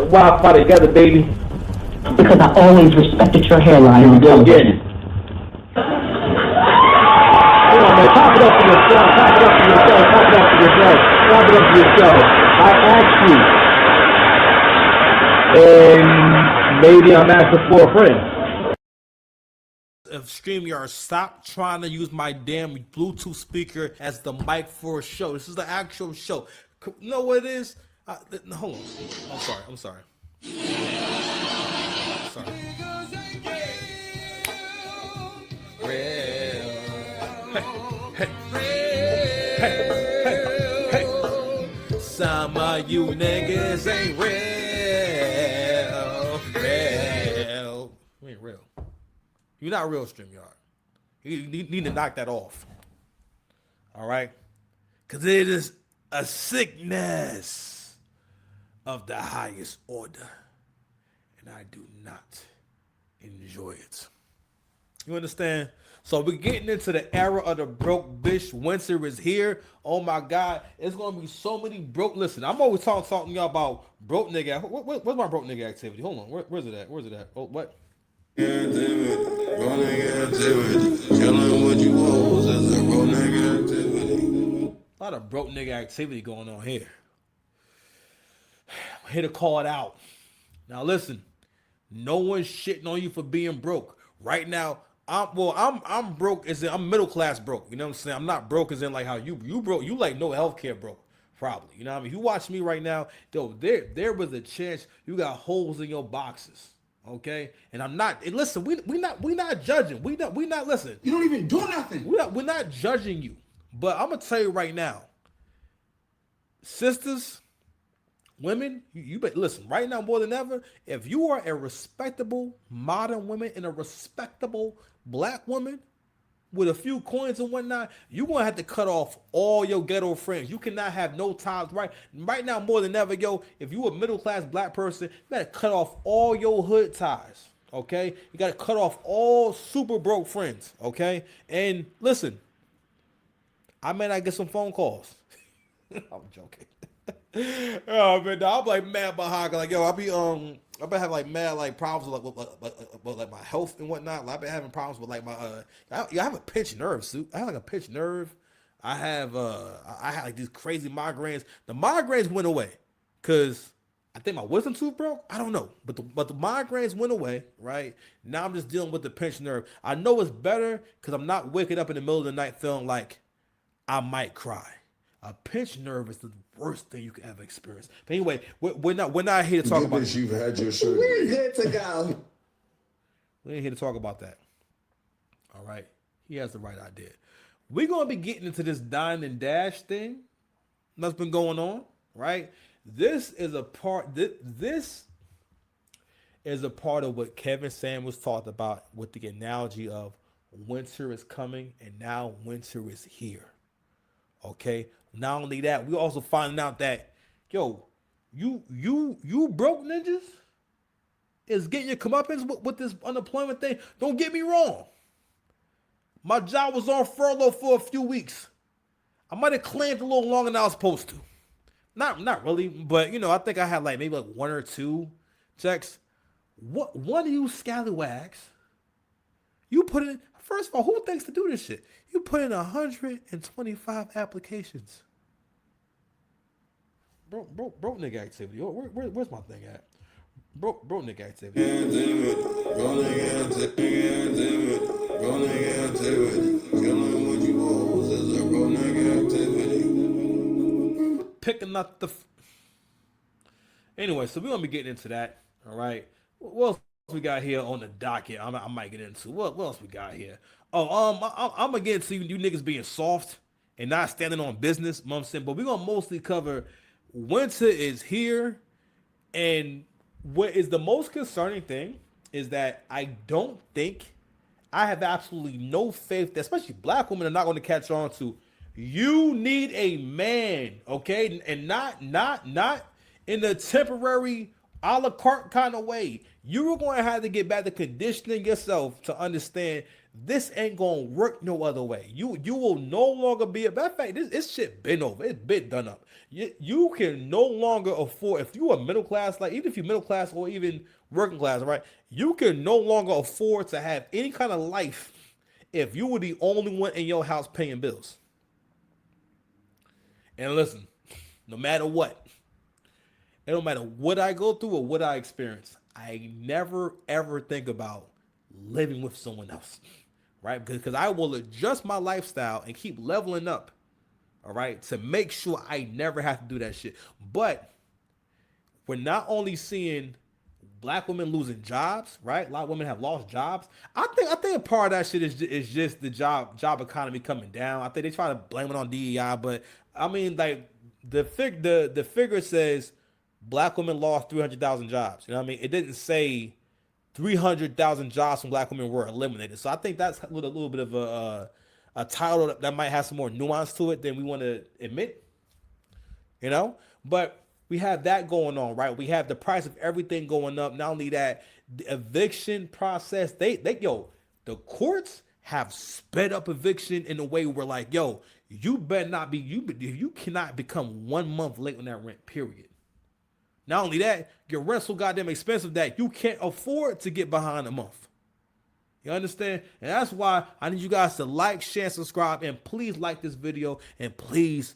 Wi-Fi together, baby. Because I always respected your hairline. Here we go again. Come on, man. Pop it up for yourself. Pop it up for yourself. Pop it up for yourself. Pop it up for yourself. I asked you. And maybe I'm asking for a friend. If StreamYard, stop trying to use my damn Bluetooth speaker as the mic for a show. This is the actual show. You know what it is? Hold on. I'm sorry. Hey. Some of you niggas ain't real. You ain't real. You're not real, StreamYard. You need to knock that off. All right? Because it is a sickness of the highest order. And I do not enjoy it. You understand? So we're getting into the era of the broke bitch. Winter is here. Oh my God. It's going to be so many broke. Listen, I'm always talking to y'all about broke nigga. Where's my broke nigga activity? Hold on. Where's it at? Oh, what? A lot of broke nigga activity going on here. I'm here to call it out. Now listen, no one's shitting on you for being broke. Right now, I'm broke as in I'm middle class broke. You know what I'm saying? I'm not broke as in like how you broke. You like no healthcare broke. Probably. You know what I mean? You watch me right now, though, there was a chance you got holes in your boxes. Okay, and I'm not. And listen, we not judging. We not listen. You don't even do nothing. We're not judging you. But I'm gonna tell you right now, sisters, women, you better listen right now more than ever. If you are a respectable modern woman and a respectable black woman with a few coins and whatnot, you're gonna have to cut off all your ghetto friends. You cannot have no ties. Right now more than ever, yo, if you a middle class black person, you gotta cut off all your hood ties. Okay, you gotta cut off all super broke friends. Okay, and listen, I may not get some phone calls. I'm joking. Oh man, I'm like mad behind. Like yo, I've been having like mad like problems with like my health and whatnot. Like, I've been having problems with like my I have a pinched nerve, suit. I have like a pinched nerve. I had like these crazy migraines. The migraines went away because I think my wisdom tooth broke. I don't know, but the migraines went away. Right now, I'm just dealing with the pinched nerve. I know it's better because I'm not waking up in the middle of the night feeling like I might cry. A pinched nerve is the worst thing you can ever experience. But anyway, we're not here to talk about this. You've had your surgery. We're good to go. We ain't here to talk about that. All right. He has the right idea. We're going to be getting into this Dine and Dash thing that's been going on, right? This is a part of what Kevin Samuels talked about with the analogy of winter is coming and now winter is here. Okay. Not only that, we also finding out that, yo, you broke ninjas is getting your comeuppance with this unemployment thing. Don't get me wrong. My job was on furlough for a few weeks. I might have claimed a little longer than I was supposed to. Not really, but you know, I think I had like maybe like one or two checks. What one of you scallywags? You put in. First of all, who thinks to do this shit? You put in 125 applications. Broke nigga activity. Where's my thing at? Broke nigga activity. Picking up the. Anyway, so we're gonna be getting into that. All right. What else we got here on the docket? I might get into what else we got here. I'm gonna get into you niggas being soft and not standing on business. You know what I'm saying, but we're gonna mostly cover winter is here, and what is the most concerning thing is that I don't think I have absolutely no faith that especially black women are not going to catch on to. You need a man, okay, and not in a temporary a la carte kind of way. You are going to have to get back to conditioning yourself to understand This ain't gonna work no other way. You will no longer be a matter of fact. This shit been over. It's been done up. You can no longer afford if you are middle class, like even if you're middle class or even working class, right? You can no longer afford to have any kind of life if you were the only one in your house paying bills. And listen, no matter what, it don't matter what I go through or what I experience, I never ever think about living with someone else, right? Because I will adjust my lifestyle and keep leveling up, all right, to make sure I never have to do that shit. But we're not only seeing black women losing jobs, right? A lot of women have lost jobs. I think a part of that shit is just the job economy coming down. I think they try to blame it on DEI, but I mean, like the figure says black women lost 300,000 jobs. You know what I mean? It didn't say 300,000 jobs from black women were eliminated. So I think that's a little bit of a title that might have some more nuance to it than we want to admit. You know, but we have that going on, right? We have the price of everything going up. Not only that, the eviction process, they the courts have sped up eviction in a way where like, yo, you better not be you cannot become 1 month late on that rent, period. Not only that, your rent's so goddamn expensive that you can't afford to get behind a month. You understand? And that's why I need you guys to like, share, subscribe, and please like this video and please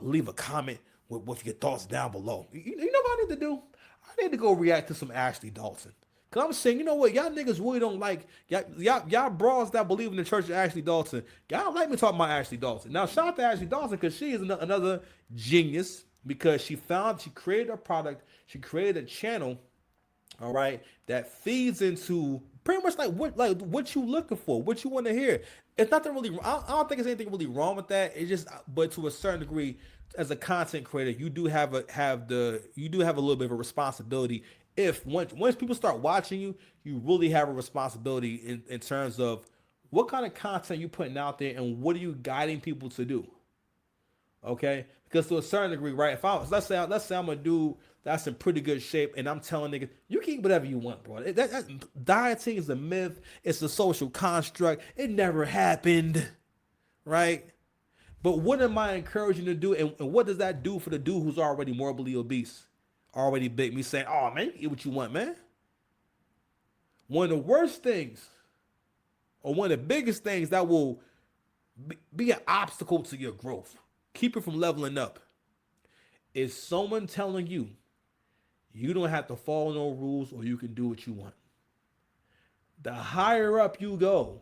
leave a comment with your thoughts down below. You know what I need to do? I need to go react to some Ashley Dawson. Cause I'm saying, you know what, y'all niggas really don't like y'all bras that believe in the church of Ashley Dawson. Y'all don't like me talking about Ashley Dawson. Now shout out to Ashley Dawson because she is another genius because she created a product, she created a channel, all right, that feeds into pretty much like what you looking for, what you want to hear. It's nothing really. I don't think there's anything really wrong with that. It's just, but to a certain degree, as a content creator, you do have a little bit of a responsibility. If once people start watching you, you really have a responsibility in terms of what kind of content you putting out there and what are you guiding people to do. Okay, because to a certain degree, right? If let's say I'm a dude that's in pretty good shape, and I'm telling niggas, you can eat whatever you want, bro. Dieting is a myth. It's a social construct. It never happened, right? But what am I encouraging to do, and what does that do for the dude who's already morbidly obese, already big? Me saying, oh man, you can eat what you want, man. One of the worst things, or one of the biggest things that will be an obstacle to your growth, keep it from leveling up, is someone telling you you don't have to follow no rules or you can do what you want. The higher up you go,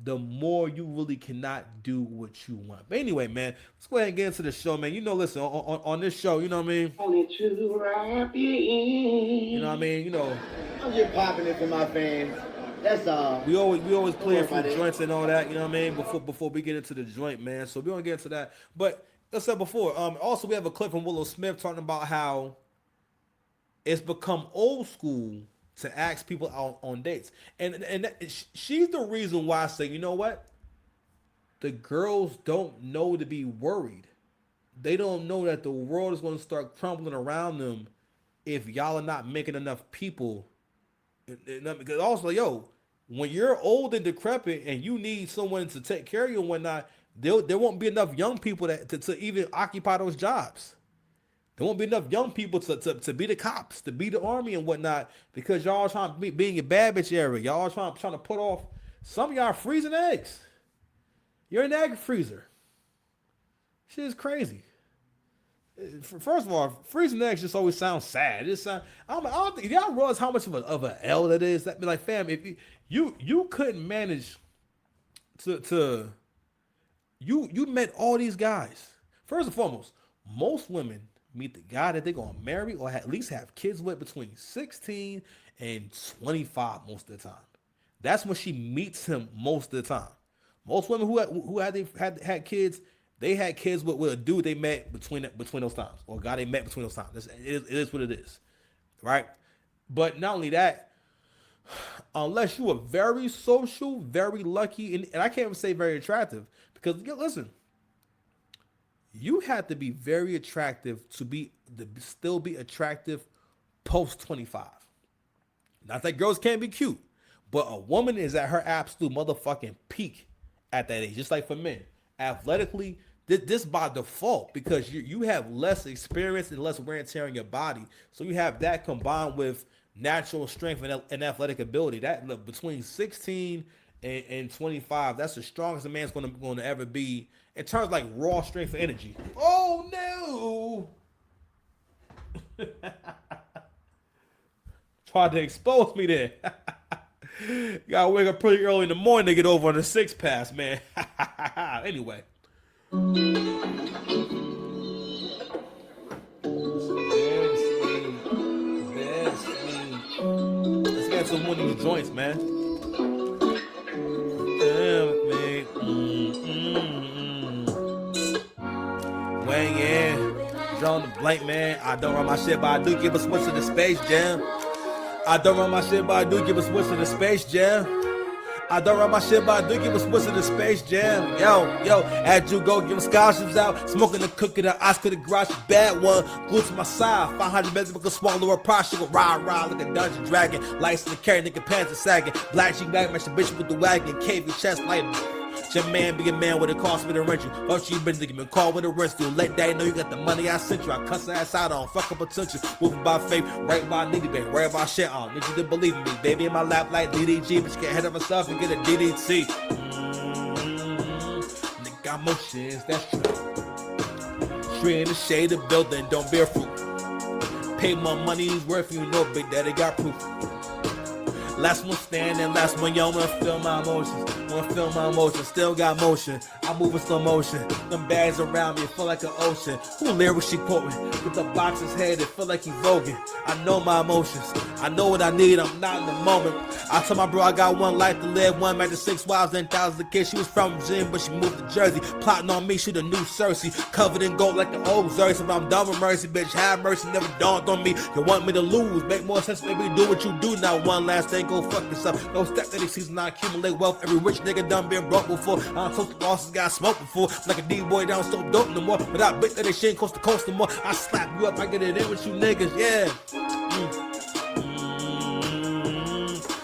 the more you really cannot do what you want. But anyway, man, let's go ahead and get into the show, man. You know, listen, on this show, you know what I mean? Only to wrap you in. You know what I mean? You know, I'm just popping it for my fans. That's all. we always play a few joints and all that, you know what I mean? Before we get into the joint, man. So we don't get into that. But I said before, also we have a clip from Willow Smith talking about how it's become old school to ask people out on dates. And she's the reason why I say, you know what? The girls don't know to be worried. They don't know that the world is going to start crumbling around them if y'all are not making enough people. Because also, yo, when you're old and decrepit and you need someone to take care of you and whatnot, there won't be enough young people to even occupy those jobs. There won't be enough young people to be the cops, to be the army and whatnot, because y'all trying to be in your bad bitch area. Y'all trying to put off. Some of y'all freezing eggs. You're an egg freezer. Shit is crazy. First of all, freezing eggs just always sounds sad. I don't think y'all realize how much of a L that is. That be like, fam, if you couldn't manage to you met all these guys. First and foremost, most women meet the guy that they're gonna marry or at least have kids with between 16 and 25 most of the time. That's when she meets him most of the time. Most women who had kids, they had kids with a dude they met between those times, or a guy they met between those times. It is what it is, right? But not only that, unless you are very social, very lucky, and I can't even say very attractive, because listen, you have to be very attractive to still be attractive post 25. Not that girls can't be cute, But a woman is at her absolute motherfucking peak at that age. Just like for men, athletically, this by default because you have less experience and less wear and tear on your body. So you have that combined with natural strength and athletic ability. That look, between 16 and 25, that's the strongest a man's going to ever be in terms of like raw strength and energy. Oh no! Tried to expose me there. Gotta wake up pretty early in the morning to get over on the 6 pass, man. Anyway. Let's get some more of these joints, man. Weighing in, John the Blank, man. I don't run my shit, but I do give a switch to the Space Jam. I don't run my shit, but I do give a switch to the Space Jam. I don't run my shit, but I do give a switch to the Space Jam. Yo, as you go, giving scholarships out, smoking the cookie, the ice to the garage, bad one, glued to my side, 500 beds, because swallow a price, she go ride like a dungeon dragon, lights in the carry, nigga pants are sagging, black sheep back, match the bitch with the wagon, cave your chest like your man be a man with it cost me to rent you. Fuck you been thinking, call with a rent you. Let that know you got the money I sent you. I cuss her ass out on fuck up potential. Moving by faith, right by nigga, baby. Worry about shit on. Need you to believe in me. Baby in my lap like DDG, but you can't head of herself and get a DDT. Nigga got motions, that's true. Tree in the shade of building, don't bear fruit. Pay my money's worth, you know, Big Daddy got proof. Last one standing, last one young, wanna feel my emotions. Still got motion. I move in slow motion. Them bags around me feel like an ocean. Who lyrics she quoting? With the box's head, it feel like he voguing. I know my emotions. I know what I need, I'm not in the moment. I told my bro I got one life to live, one married to 6 wives and thousands of kids. She was from Virginia, but she moved to Jersey. Plotting on me, she the new Cersei. Covered in gold like the old Cersei. But I'm done with mercy, bitch. Have mercy, never dawned on me. You want me to lose, make more sense, maybe do what you do now. One last thing, go fuck yourself. No step that season, I accumulate wealth. Every rich nigga done been broke before. I don't toast the bosses, got smoked before. Like a D-boy down, so dope no more. But I bet that they shit ain't coast to coast no more. I slap you up, I get it in with you niggas, yeah.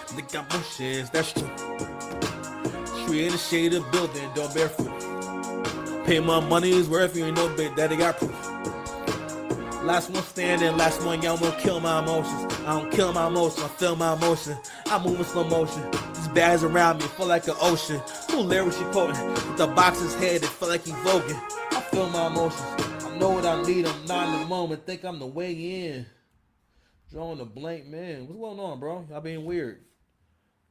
Nigga got motions, that's true. Tree in the shade of building, don't bear fruit. Pay my money's worth, you ain't no Big Daddy got proof. Last one standing, last one young, won't kill my emotions. I don't kill my emotions, I feel my emotion. I move in slow motion. These bags around me feel like an ocean. Who lyrics she quoting? With the box's head, it feel like he voguing. I feel my emotions. I know what I need, I'm not in the moment. Think I'm the way in. Drawing the blank, man. What's going on, bro? Y'all being weird.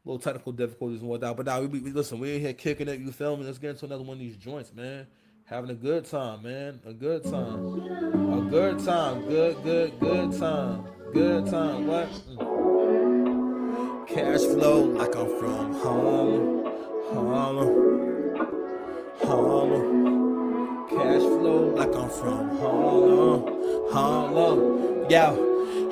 Little technical difficulties and whatnot. But now, we listen, we ain't here kicking it, you feel me? Let's get into another one of these joints, man. Having a good time, man. A good time. A good time. Good time. Good time. What? Cash flow like I'm from Harlem. Cash flow like I'm from Harlem. Yeah.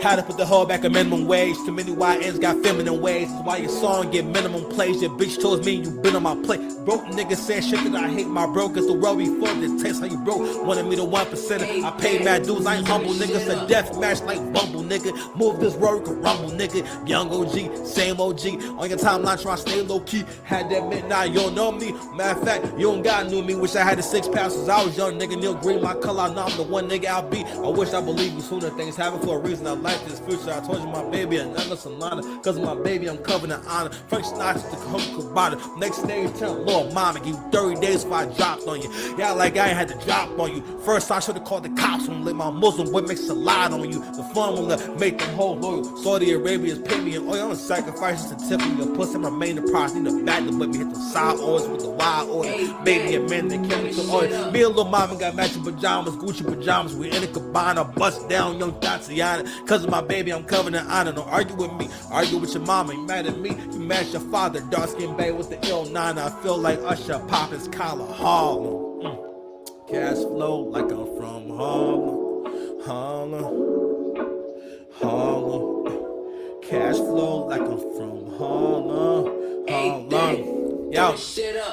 How to put the whole back a minimum wage. Too many YNs got feminine ways. That's why your song get minimum plays. Your bitch told me you been on my plate. Broke niggas saying shit that I hate my bro. Cause the world before this taste how you broke. Wanted me to 1%. I paid mad dudes, I ain't humble niggas. A death match like Bumble nigga. Move this road, you can rumble nigga. Young OG, same OG. On your timeline trying to stay low key. Had that midnight, you don't know me. Matter of fact, you don't got knew me. Wish I had the 6 pounds since I was young nigga. Neil Green, my color, I know I'm the one nigga I'll be. I wish I believed you sooner. Things happen for a reason. I like this future. I told you my baby and none of Solana. Cause of my baby, I'm covered in honor. Frank Sinatra to come Cabana. Next day, tell Lord Mama, give you 30 days before I dropped on you. Yeah, like I ain't had to drop on you. First, I should've called the cops on let my Muslim boy make salad on you. The formula make them whole loyal. Saudi Arabia's pay me in oil and sacrifices to tip of your pussy. I'm remain the price. Need a bag to let me hit the side oils with the wild oil. Baby and men that carry to oil. Me and Lil Mama got matching pajamas, Gucci pajamas. We in a cabana, bust down young Tatiana. Cause of my baby, I'm covered in honor. Don't argue with me, argue with your mama. You mad at me, you mad at your father. Dark skin babe with the ill nine. I feel like Usher poppin's collar Harlem. Cash flow like I'm from Harlem. Cash flow like I'm from Harlem. Yo,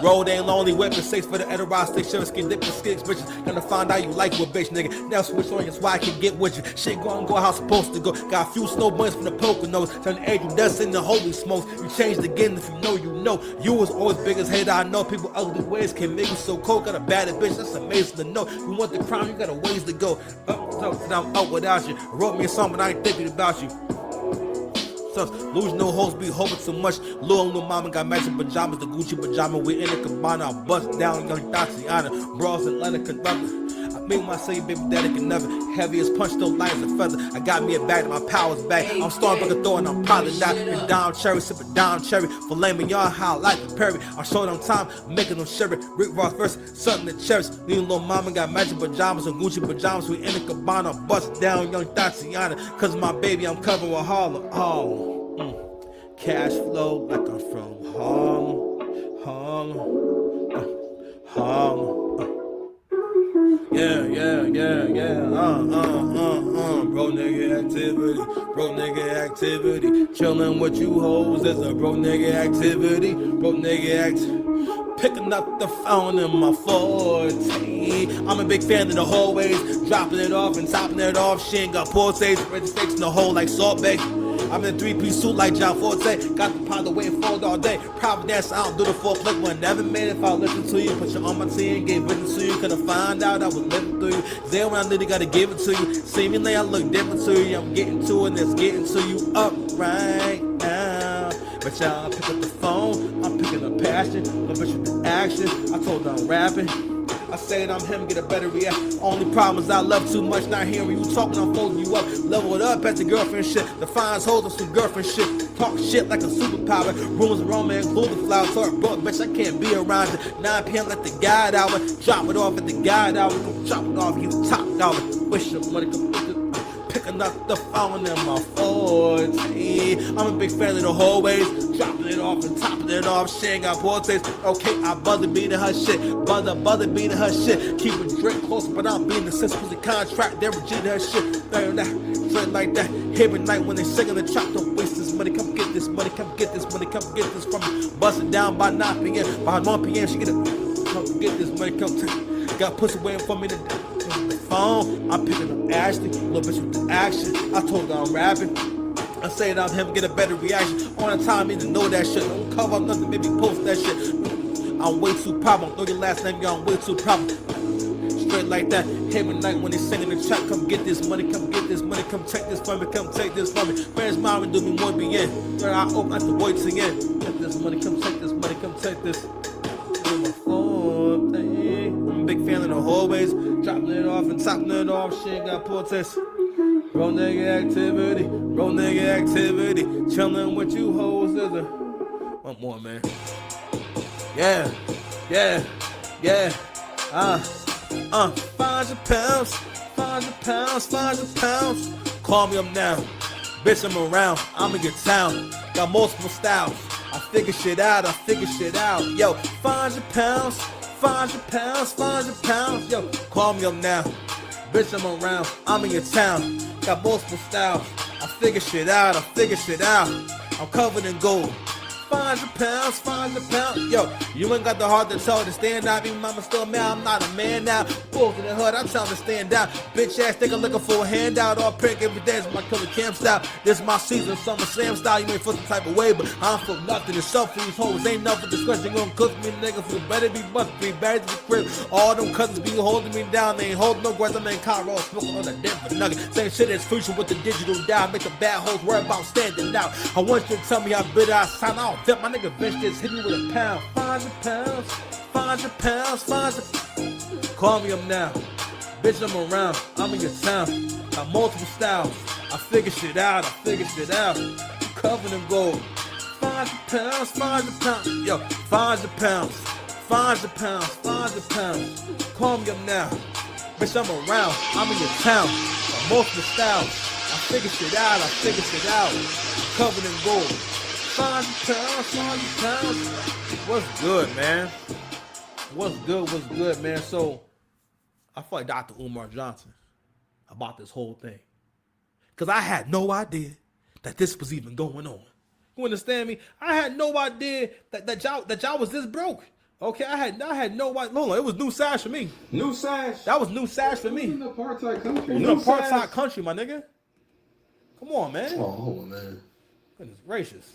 Road ain't lonely, weapon safe for the Edoras, stick, sugar skin, dip, skicks, bitches. Gonna find out you like what bitch, nigga. Now switch on you, so I can get with you. Shit gon' go how it's supposed to go. Got a few snow bunnies from the Poconos. Turn the angel dust into holy smokes. You changed again if you know you know. You was always biggest hater I know. People ugly ways can make you so cold. Got a bad bitch, that's amazing to know. You want the crown, you got a ways to go. Up, and I'm out without you. Wrote me a song, but I ain't thinking about you. Lose no hoes, be hoping too much. Little mama got matching pajamas, the Gucci pajama. We in the cabana, I bust down young Tatiana. Bras Atlanta conductor. I make myself baby daddy can never. Heavy as punch, still light as a feather. I got me a bag, my power's back. I'm starting like a throw and I'm probably not. And down cherry, sipping down cherry. Filet mignon, how I like the Perry. I showed them time, making them sherry. Rick Ross first, something to cherish. Little mama got matching pajamas and Gucci pajamas. We in the cabana, bust down young Tatiana. Cause my baby, I'm covered with Harlem. Oh. Cash flow like I'm from Harlem. Yeah. Bro nigga activity. Chillin' with you hoes is a bro nigga activity. Picking up the phone in my 40. I'm a big fan of the hallways. Dropping it off and topping it off. She ain't got portraits. Ready stakes in the hole like Salt Bay. I'm in a 3-piece suit like John Forte. Got the pot away and fold all day. Providence, I don't do the foreplay one. Never made it if I listen to you. Put you on my team, gave witness to you. Could've find out I was living through you. There when I really gotta give it to you. Seemingly I look different to you. I'm getting to it and it's getting to you up right now. But y'all pick up the phone. I'm picking up passion. No bitch with the action. I told her I'm rapping. I said I'm him, get a better reaction. Only problem is I love too much, not hearing you talking, I'm folding you up. Level it up at the girlfriend shit. The fines hold on some girlfriend shit. Talk shit like a superpower. Rumors of romance, glue the flowers. Talk broke, bitch, I can't be around you. 9 p.m. at the guide hour. Drop it off at the guide hour. Drop it off, you top dollar. Wish your money could picking up the phone in my 40. I'm a big fan of the hallways. Dropping it off and topping it off. She ain't got portraits. Okay, I bother beating her shit. Bother beating her shit. Keep it straight close, but I'm being the sense of the contract. They're reaching her shit. Straight like that. Every night when they singing the trap, don't waste this money. Come get this money. Come get this money. Come get this from me. Busting down by 9 p.m. By 1 p.m. she get it. Come get this money. Come take. Got pussy waiting for me to phone. I'm picking up Ashley, little bitch with the action. I told her I'm rapping. I say that I'm him, get a better reaction. On the time, need to know that shit. Don't cover up nothing, maybe post that shit. I'm way too problem. Know your last name, y'all. I'm way too problem. Straight like that. Every night when they singing the track, come get this money, come get this money, come take this from me, come take this from me. Friends, mom, and do me more bien. Where I open like the voice again. Get this money, come take this money, come take this. I'm a big fan of the hallways. Dropping it off and topping it off. She ain't got portraits. Bro nigga activity. Chillin' with you hoes is a. One more, man. Yeah. 500 pounds. Call me up now. Bitch, I'm around. I'm in your town. Got multiple styles. I figure shit out. Yo, 500 pounds. Yo, call me up now. Bitch, I'm around. I'm in your town. Got multiple styles. I figure shit out. I'm covered in gold. 500 pounds. Yo, you ain't got the heart to tell her to stand out. Even mama still mad, I'm not a man now. Bulls in the hood, I'm telling her to stand down. Bitch ass nigga looking for a handout. All prick every day is my killer camp style. This is my season, summer slam style. You ain't feel some type of way, but I don't feel nothing. It's up for these hoes, ain't nothing discussion. Gonna cook me, nigga, feel better be must be buried to the crib. All them cousins be holding me down. They ain't holding no grudge. I'm in Colorado smoking on a Denver nugget. Same shit as future with the digital dial. Make the bad hoes worry about standing out. I want you to tell me how bitter I sound. I don't bet my nigga bitch just hit me with a pound. 500 pounds. Call me up now. Bitch, I'm around. I'm in your town. Got multiple styles. I figure shit out. Covered in gold. 500 pounds. Yo, 500 pounds. Call me up now. Bitch, I'm around. I'm in your town. Got multiple styles. I figure shit out. Covered in gold. 500 pounds. What's good, man? What's good, man? So, I feel like Dr. Umar Johnson about this whole thing. Because I had no idea that this was even going on. You understand me? I had no idea that y'all was this broke. Okay, I had no white. Hold on, it was new sash for me. New sash. That was new sash for me. In the apartheid country. In New an apartheid sash. country, my nigga. Come on, man. Oh man. Goodness gracious.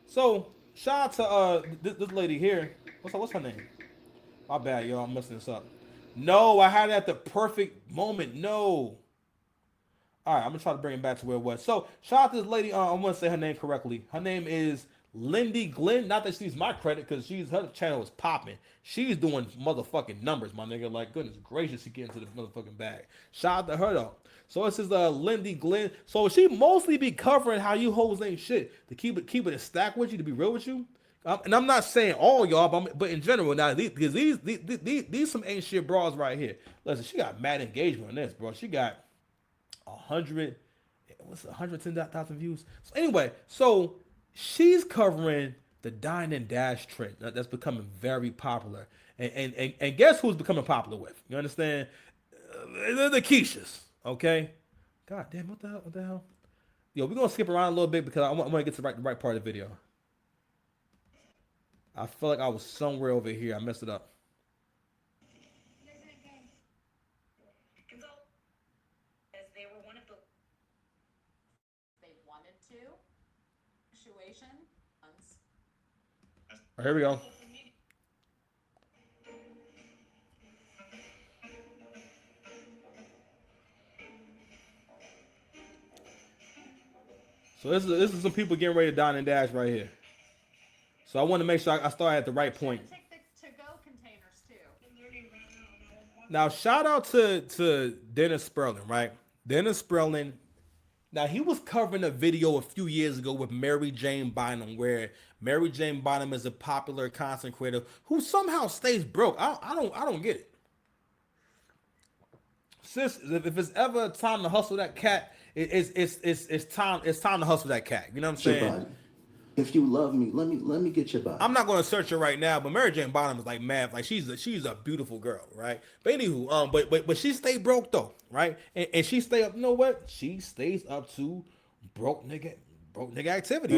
So shout out to this lady here. What's her name? My bad, y'all. I'm messing this up. No, I had it at the perfect moment. No. All right, I'm gonna try to bring it back to where it was. So shout out to this lady. I want to say her name correctly. Her name is Lindy Glenn. Not that she's my credit, because her channel is popping. She's doing motherfucking numbers, my nigga. Like, goodness gracious, she get into the motherfucking bag. Shout out to her though. So this is Lindy Glenn. So she mostly be covering how you hoes ain't shit. To keep it a stack with you, to be real with you. And I'm not saying all y'all, but in general, now because these some ain't shit bras right here. Listen, she got mad engagement on this, bro. She got 110,000 views. So anyway, so she's covering the dine and dash trend that's becoming very popular. And guess who's becoming popular with? You understand? The Keishas. Okay. God damn, what the hell? Yo, we're gonna skip around a little bit because I want to get to the right part of the video. I feel like I was somewhere over here. I messed it up. They were one of the they wanted to situation. Right, here we go. So this is some people getting ready to dine and dash right here. So I want to make sure I start at the right point. Take the to-go containers too. Now shout out to Dennis Sperling, right? Dennis Sperling. Now he was covering a video a few years ago with Mary Jane Bynum, where Mary Jane Bynum is a popular content creator who somehow stays broke. I don't get it. Sis, if it's ever time to hustle that cat, it's time to hustle that cat. You know what I'm saying? If you love me, let me get your body. I'm not going to search her right now, but Mary Jane Bottom is like mad, like she's a beautiful girl, right? But anywho, but she stay broke though, right? And she stay up. You know what? She stays up to broke nigga activity.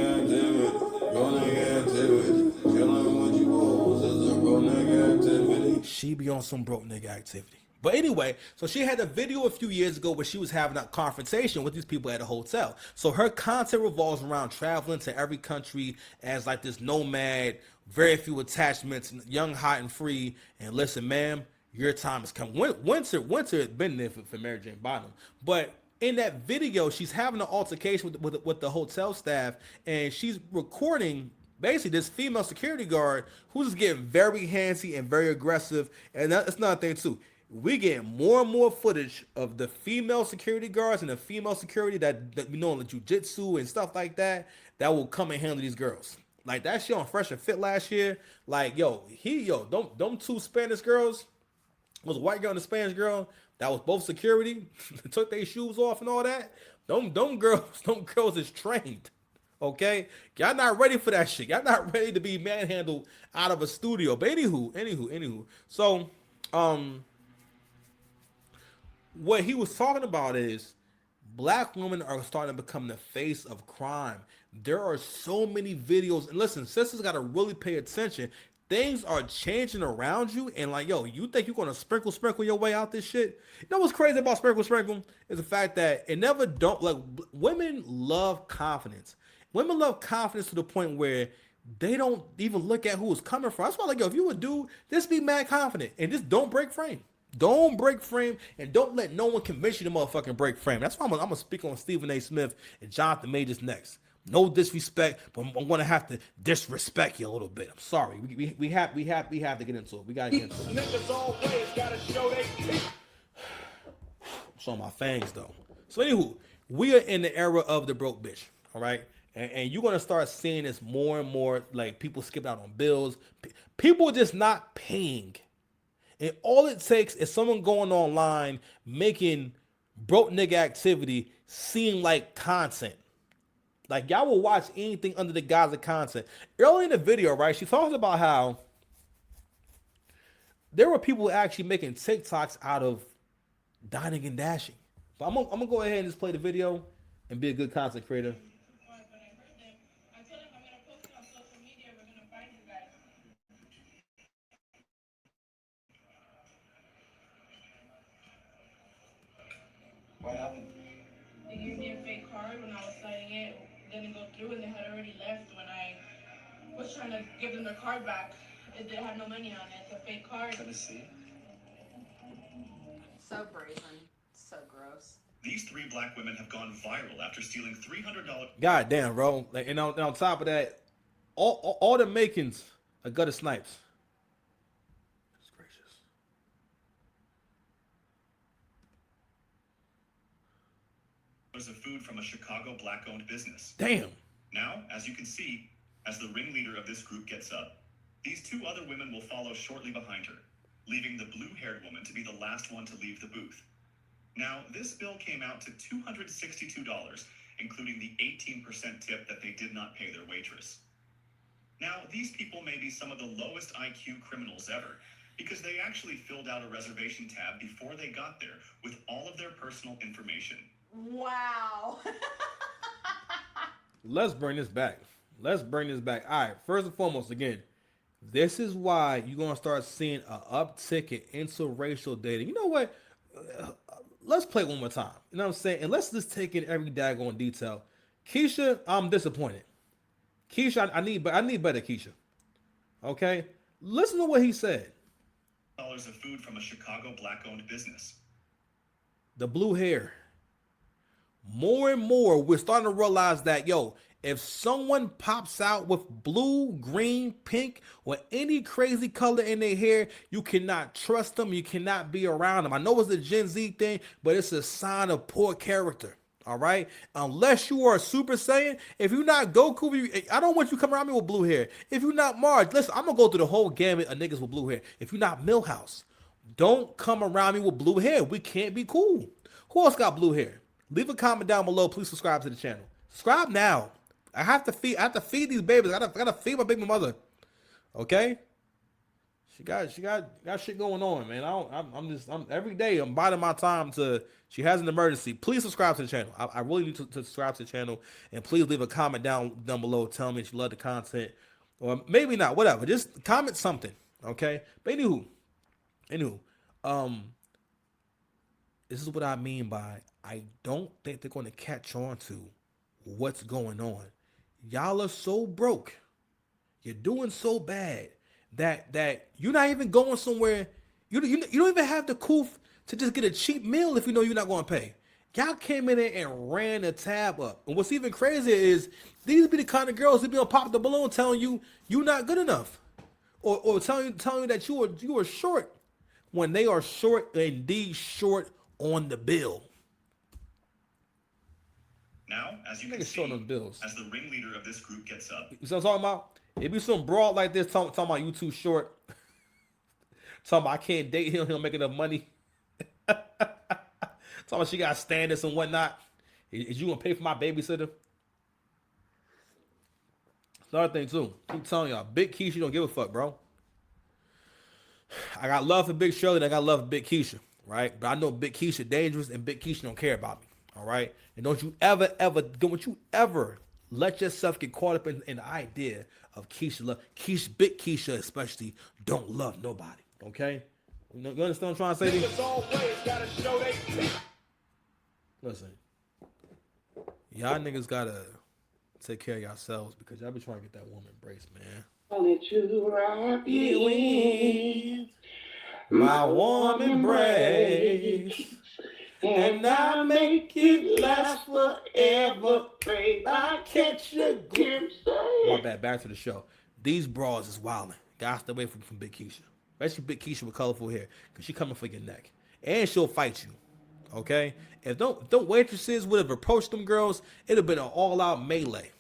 She be on some broke nigga activity. But anyway, so she had a video a few years ago where she was having a confrontation with these people at a hotel. So her content revolves around traveling to every country as like this nomad, very few attachments, young, hot, and free. And listen, ma'am, your time is coming. Winter has been there for Mary Jane Bottom. But in that video, she's having an altercation with the hotel staff, and she's recording basically this female security guard who's getting very handsy and very aggressive. And that's another thing too. We get more and more footage of the female security guards and the female security that we know in the jiu-jitsu and stuff like that will come and handle these girls. Like that shit on Fresh and Fit last year. Like, them two Spanish girls, was a white girl and a Spanish girl that was both security, took their shoes off and all that. Them girls is trained. Okay? Y'all not ready for that shit. Y'all not ready to be manhandled out of a studio. But anywho. So, what he was talking about is black women are starting to become the face of crime. There are so many videos, and listen, sisters got to really pay attention. Things are changing around you, and like, you think you're gonna sprinkle your way out this shit? You know what's crazy about sprinkle is the fact that it never don't like women love confidence. Women love confidence to the point where they don't even look at who it's coming from. That's why, like, if you a dude, just be mad confident and just don't break frame. Don't break frame, and don't let no one convince you to motherfucking break frame. That's why I'm gonna speak on Stephen A. Smith and Jonathan Majors next. No disrespect, but I'm gonna have to disrespect you a little bit. I'm sorry. We have to get into it. We gotta get into it. Niggas always gotta show they teeth. Show my fangs though. So anywho, we are in the era of the broke bitch. All right. And you're gonna start seeing this more and more, like people skip out on bills. People just not paying. And all it takes is someone going online making broke nigga activity seem like content. Like, y'all will watch anything under the guise of content. Early in the video, right, she talks about how there were people actually making TikToks out of dining and dashing. But I'm gonna go ahead and just play the video and be a good content creator. gave me a fake card when I was signing it. It didn't go through, and they had already left when I was trying to give them their card back. It had no money on it. It's a fake card. Let me see. So brazen. So gross. These 3 black women have gone viral after stealing $300. God damn, bro. Like, and on top of that, all the makings of gutter snipes. That's gracious. Of food from a Chicago black-owned business. Damn. Now, as you can see, as the ringleader of this group gets up, these 2 other women will follow shortly behind her, leaving the blue-haired woman to be the last one to leave the booth. Now, this bill came out to $262, including the 18% tip that they did not pay their waitress. Now, these people may be some of the lowest IQ criminals ever, because they actually filled out a reservation tab before they got there with all of their personal information. Wow. Let's bring this back. Let's bring this back. All right. First and foremost, again, this is why you're going to start seeing an uptick in interracial dating. You know what? Let's play one more time. You know what I'm saying? And let's just take in every daggone detail. Keisha, I'm disappointed. Keisha, I need better, Keisha. Okay? Listen to what he said. Dollars of food from a Chicago black-owned business. The blue hair. More and more, we're starting to realize that, yo, if someone pops out with blue, green, pink, or any crazy color in their hair, you cannot trust them. You cannot be around them. I know it's a Gen Z thing, but it's a sign of poor character. All right? Unless you are a Super Saiyan. If you're not Goku, I don't want you coming around me with blue hair. If you're not Marge, listen, I'm going to go through the whole gamut of niggas with blue hair. If you're not Millhouse, don't come around me with blue hair. We can't be cool. Who else got blue hair? Leave a comment down below. Please subscribe to the channel. Subscribe now. I have to feed these babies. I gotta feed my baby mother. Okay? She got shit going on, man. I'm every day I'm biding my time to. She has an emergency. Please subscribe to the channel. I really need to subscribe to the channel, and please leave a comment down below. Tell me if you love the content, or maybe not. Whatever. Just comment something. Okay? But anywho, this is what I mean by I don't think they're going to catch on to what's going on. Y'all are so broke. You're doing so bad that you're not even going somewhere. You don't even have the coof to just get a cheap meal if you know you're not going to pay. Y'all came in there and ran the tab up. And what's even crazier is these be the kind of girls that be on Pop the Balloon telling you you're not good enough. Or telling you that you are short when they are short, indeed short on the bill. Now, as you can see, as the ringleader of this group gets up. You see what I'm talking about? It be some broad like this talking about you too short. Talking about I can't date him, he'll make enough money. Talking about she got standards and whatnot. Is you gonna pay for my babysitter? Another thing too. Keep telling y'all, Big Keisha don't give a fuck, bro. I got love for Big Shirley and I got love for Big Keisha, right? But I know Big Keisha dangerous and Big Keisha don't care about me. All right. And don't you ever let yourself get caught up in the idea of Keisha love. Big Keisha especially don't love nobody. Okay. You understand what I'm trying to say? Listen, y'all niggas gotta take care of yourselves because y'all be trying to get that woman embraced, man. Only to wrap you in my warm embrace. And I make it last forever. Babe, I catch a glimpse. My bad. Back to the show. These bras is wildin'. Gotta stay away from Big Keisha. Especially Big Keisha with colorful hair. Because she coming for your neck. And she'll fight you. Okay? If don't waitresses would have approached them girls, it'd have been an all-out melee.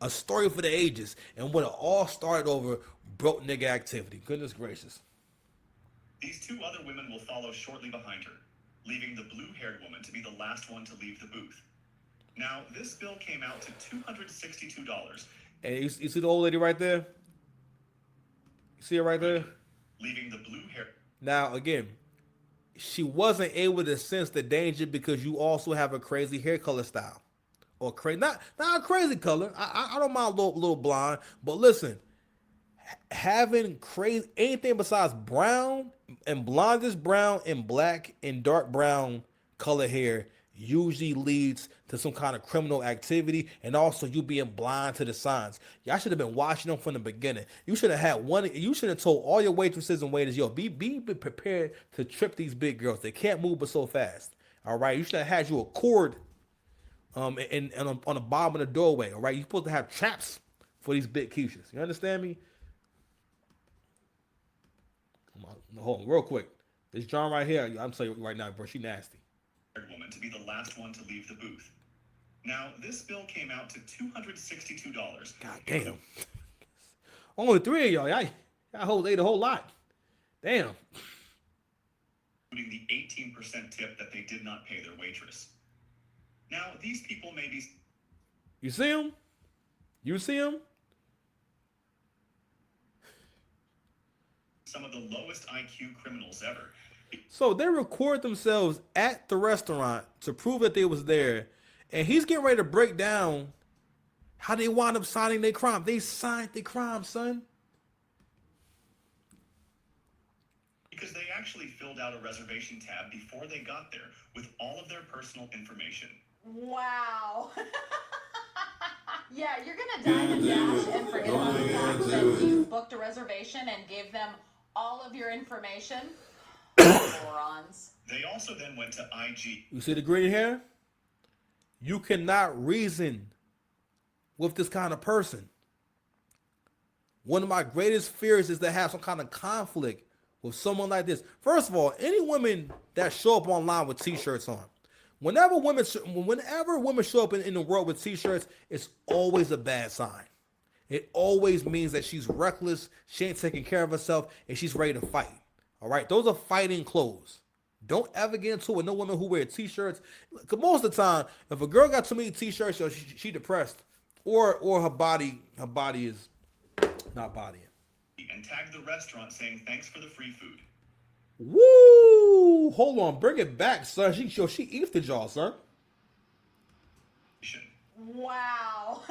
A story for the ages. And would have all started over broke nigga activity. Goodness gracious. These 2 other women will follow shortly behind her, leaving the blue-haired woman to be the last one to leave the booth. Now, this bill came out to $262. And you see the old lady right there? You see her right there? Leaving the blue hair. Now, again, she wasn't able to sense the danger because you also have a crazy hair color style. Or crazy, not a crazy color. I don't mind a little blonde. But listen, having crazy anything besides brown and blondish brown and black and dark brown color hair, usually leads to some kind of criminal activity, and also you being blind to the signs. Y'all should have been watching them from the beginning. You should have had one. You should have told all your waitresses and waiters, yo, be prepared to trip these big girls. They can't move but so fast. All right, you should have had you a cord, on the bottom of the doorway. All right, you're supposed to have traps for these big quiches. You understand me? Hold on, real quick. This John right here, I'm telling you right now, bro, she nasty. Woman to be the last one to leave the booth. Now, this bill came out to $262. God damn. Only 3 of y'all. Y'all ate a whole lot. Damn. Including the 18% tip that they did not pay their waitress. Now, these people may be... You see him? You see him? some of the lowest IQ criminals ever. So they record themselves at the restaurant to prove that they was there, and he's getting ready to break down how they wound up signing their crime. They signed the crime, son. Because they actually filled out a reservation tab before they got there with all of their personal information. Wow. Yeah, you're gonna dine and dash and forget about the fact that you booked a reservation and gave them all of your information. Morons. They also then went to IG. You see the green hair? You cannot reason with this kind of person. One of my greatest fears is to have some kind of conflict with someone like this. First of all, any women that show up online with t-shirts on, whenever women show up in the world with t-shirts, it's always a bad sign. It always means that she's reckless, she ain't taking care of herself, and she's ready to fight. All right, those are fighting clothes. Don't ever get into it with no women who wear t-shirts. Cause most of the time, if a girl got too many t-shirts, she depressed, or her body is not bodying. And tagged the restaurant saying thanks for the free food. Woo! Hold on, bring it back, son. She eats the jaw, son. Wow.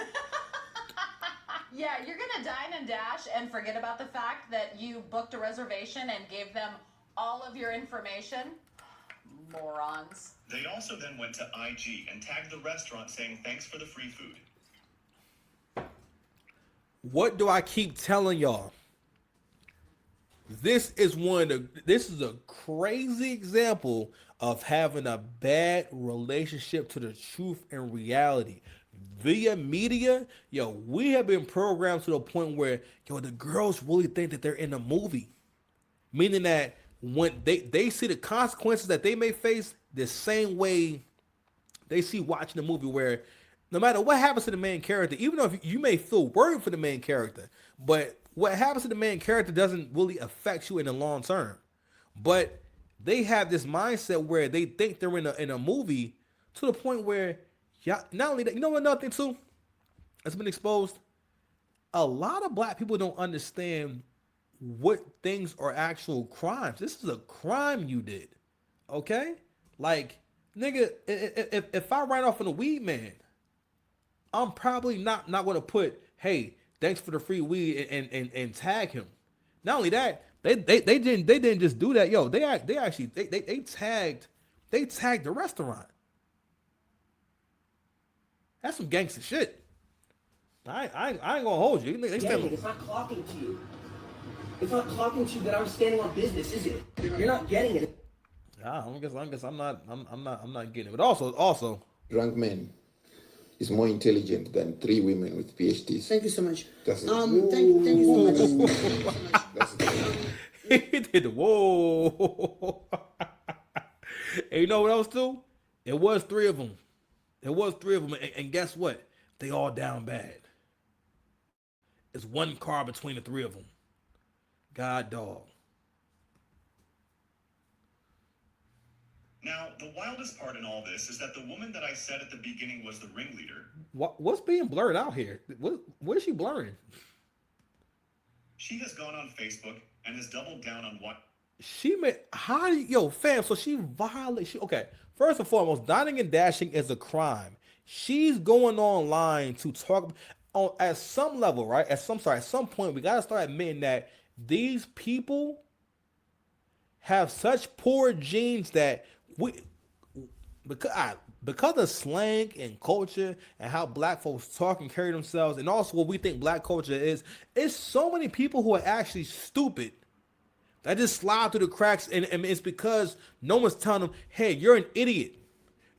Yeah, you're gonna dine and dash and forget about the fact that you booked a reservation and gave them all of your information. Morons. They also then went to IG and tagged the restaurant saying thanks for the free food. What do I keep telling y'all? This is a crazy example of having a bad relationship to the truth and reality. Via media, we have been programmed to the point where, the girls really think that they're in a movie. Meaning that when they see the consequences that they may face the same way they see watching the movie, where no matter what happens to the main character, even though you may feel worried for the main character, but what happens to the main character doesn't really affect you in the long term. But they have this mindset where they think they're in a movie, to the point where, not only that, another thing too that's been exposed? A lot of black people don't understand what things are actual crimes. This is a crime you did, okay? Like, nigga, if I write off on a weed man, I'm probably not going to put, hey, thanks for the free weed and tag him. Not only that, they didn't just do that. They actually tagged the restaurant. That's some gangster shit. I ain't gonna hold you. It's not clocking to you. It's not clocking to you that I'm standing on business, is it? You're not getting it. I guess I'm not getting it. But also, drunk men is more intelligent than 3 women with PhDs. Thank you so much. That's it. Thank you so much. That's it. He did the whoa. And you know what else too? It was 3 of them. And guess what? They all down bad. It's 1 car between the 3 of them. God dog. Now, the wildest part in all this is that the woman that I said at the beginning was the ringleader. What's being blurred out here? What is she blurring? She has gone on Facebook and has doubled down on what She made fam. So she violated. Okay, first and foremost, dining and dashing is a crime. She's going online to talk on at some level, right? At some point, we gotta start admitting that these people have such poor genes that because of slang and culture and how black folks talk and carry themselves, and also what we think black culture is, it's so many people who are actually stupid that just slide through the cracks, and it's because no one's telling them, hey, you're an idiot.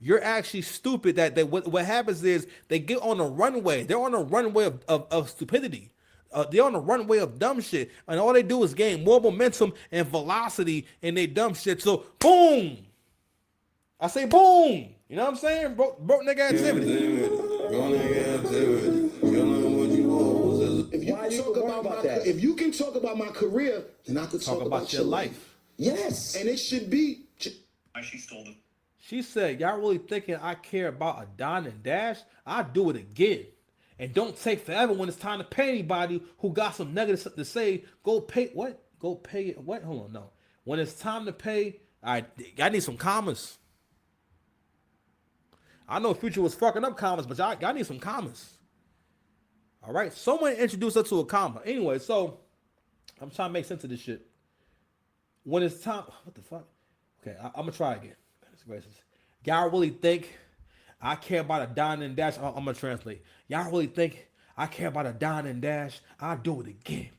You're actually stupid. That what happens is they get on a runway. They're on a runway of stupidity. They're on a runway of dumb shit. And all they do is gain more momentum and velocity in their dumb shit. So, boom. I say boom. You know what I'm saying? Broke nigga activity. If you can talk about my career, then I could talk about your life. Yes. And it should be. She stole the. She said, y'all really thinking I care about a Dine and Dash? I'll do it again. And don't take forever when it's time to pay anybody who got some negative to say. Go pay what? Go pay it. What? Hold on, no. When it's time to pay, I need some commas. I know Future was fucking up commas, but I need some commas. All right. Someone introduced her to a comma. Anyway, so I'm trying to make sense of this shit. When it's time, what the fuck? Okay, I'm gonna try again. Gracious. Y'all really think I care about a Dine and Dash? I'm gonna translate. Y'all really think I care about a Dine and Dash? I'll do it again.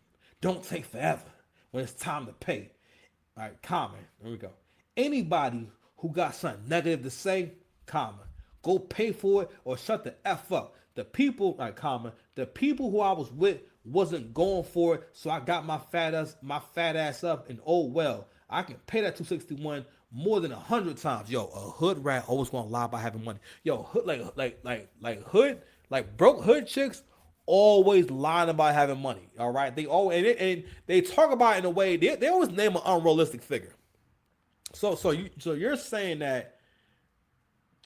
Don't take forever when it's time to pay. All right, comma. There we go. Anybody who got something negative to say, comma. Go pay for it or shut the F up. The people, all right, comma. The people who I was with wasn't going for it, so I got my fat ass up, and oh well, I can pay that $261 more than 100 times. Yo, a hood rat always gonna lie about having money. Yo, hood like broke hood chicks always lying about having money. All right, they always and they talk about it in a way they always name an unrealistic figure. So you're saying that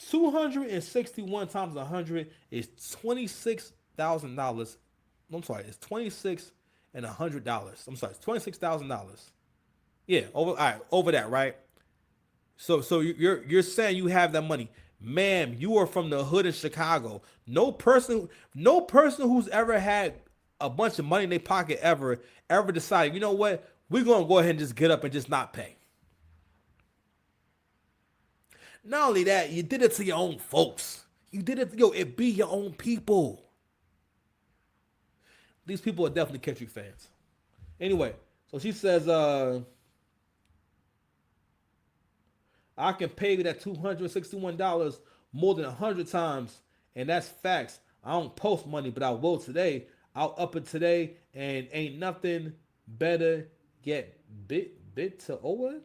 261 times 100 is $26,000. I'm sorry, it's $26,100. I'm sorry, it's $26,000. Yeah, over that, right? So you're saying you have that money, ma'am? You are from the hood in Chicago. No person who's ever had a bunch of money in their pocket ever decided, you know what? We're gonna go ahead and just get up and just not pay. Not only that, you did it to your own folks. You did it, it be your own people. These people are definitely Kendrick fans. Anyway, so she says, I can pay you that $261 more than 100 times, and that's facts. I don't post money, but I will today. I'll up it today, and ain't nothing better get bit to over.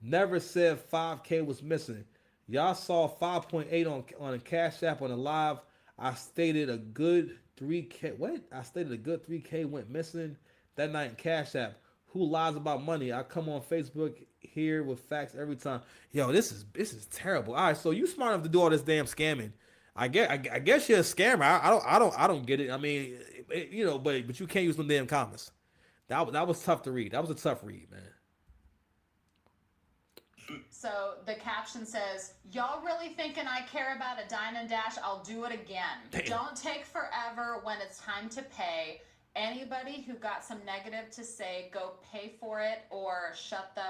Never said 5K was missing. Y'all saw 5.8 on a Cash App on a live. I stated a good 3K. What? I stated a good 3K went missing that night in Cash App. Who lies about money? I come on Facebook here with facts every time. Yo, this is terrible. All right, so you smart enough to do all this damn scamming. I guess you're a scammer. I don't get it. I mean, but you can't use them damn comments. That was tough to read. That was a tough read, man. So the caption says, y'all really thinking I care about a Dine and Dash? I'll do it again. Damn. Don't take forever when it's time to pay. Anybody who got some negative to say, go pay for it or shut the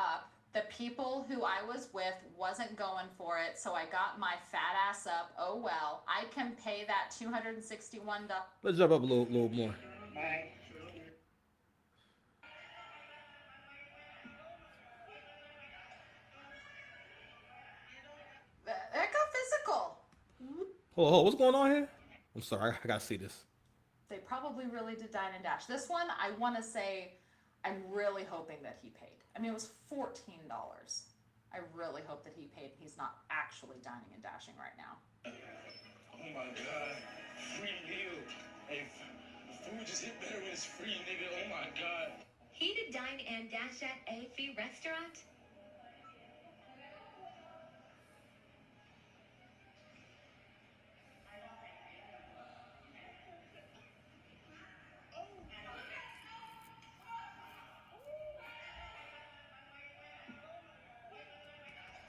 up. The people who I was with wasn't going for it, so I got my fat ass up. Oh well, I can pay that $261. Let's jump up a little more. Bye. That got physical. Hold, what's going on here? I'm sorry, I gotta see this. They probably really did Dine and Dash. This one, I want to say, I'm really hoping that he paid. I mean, it was $14. I really hope that he paid. He's not actually dining and dashing right now. Oh my God, free meal. Hey, the food just hit better when it's free, nigga. Oh my God. He did Dine and Dash at a free restaurant?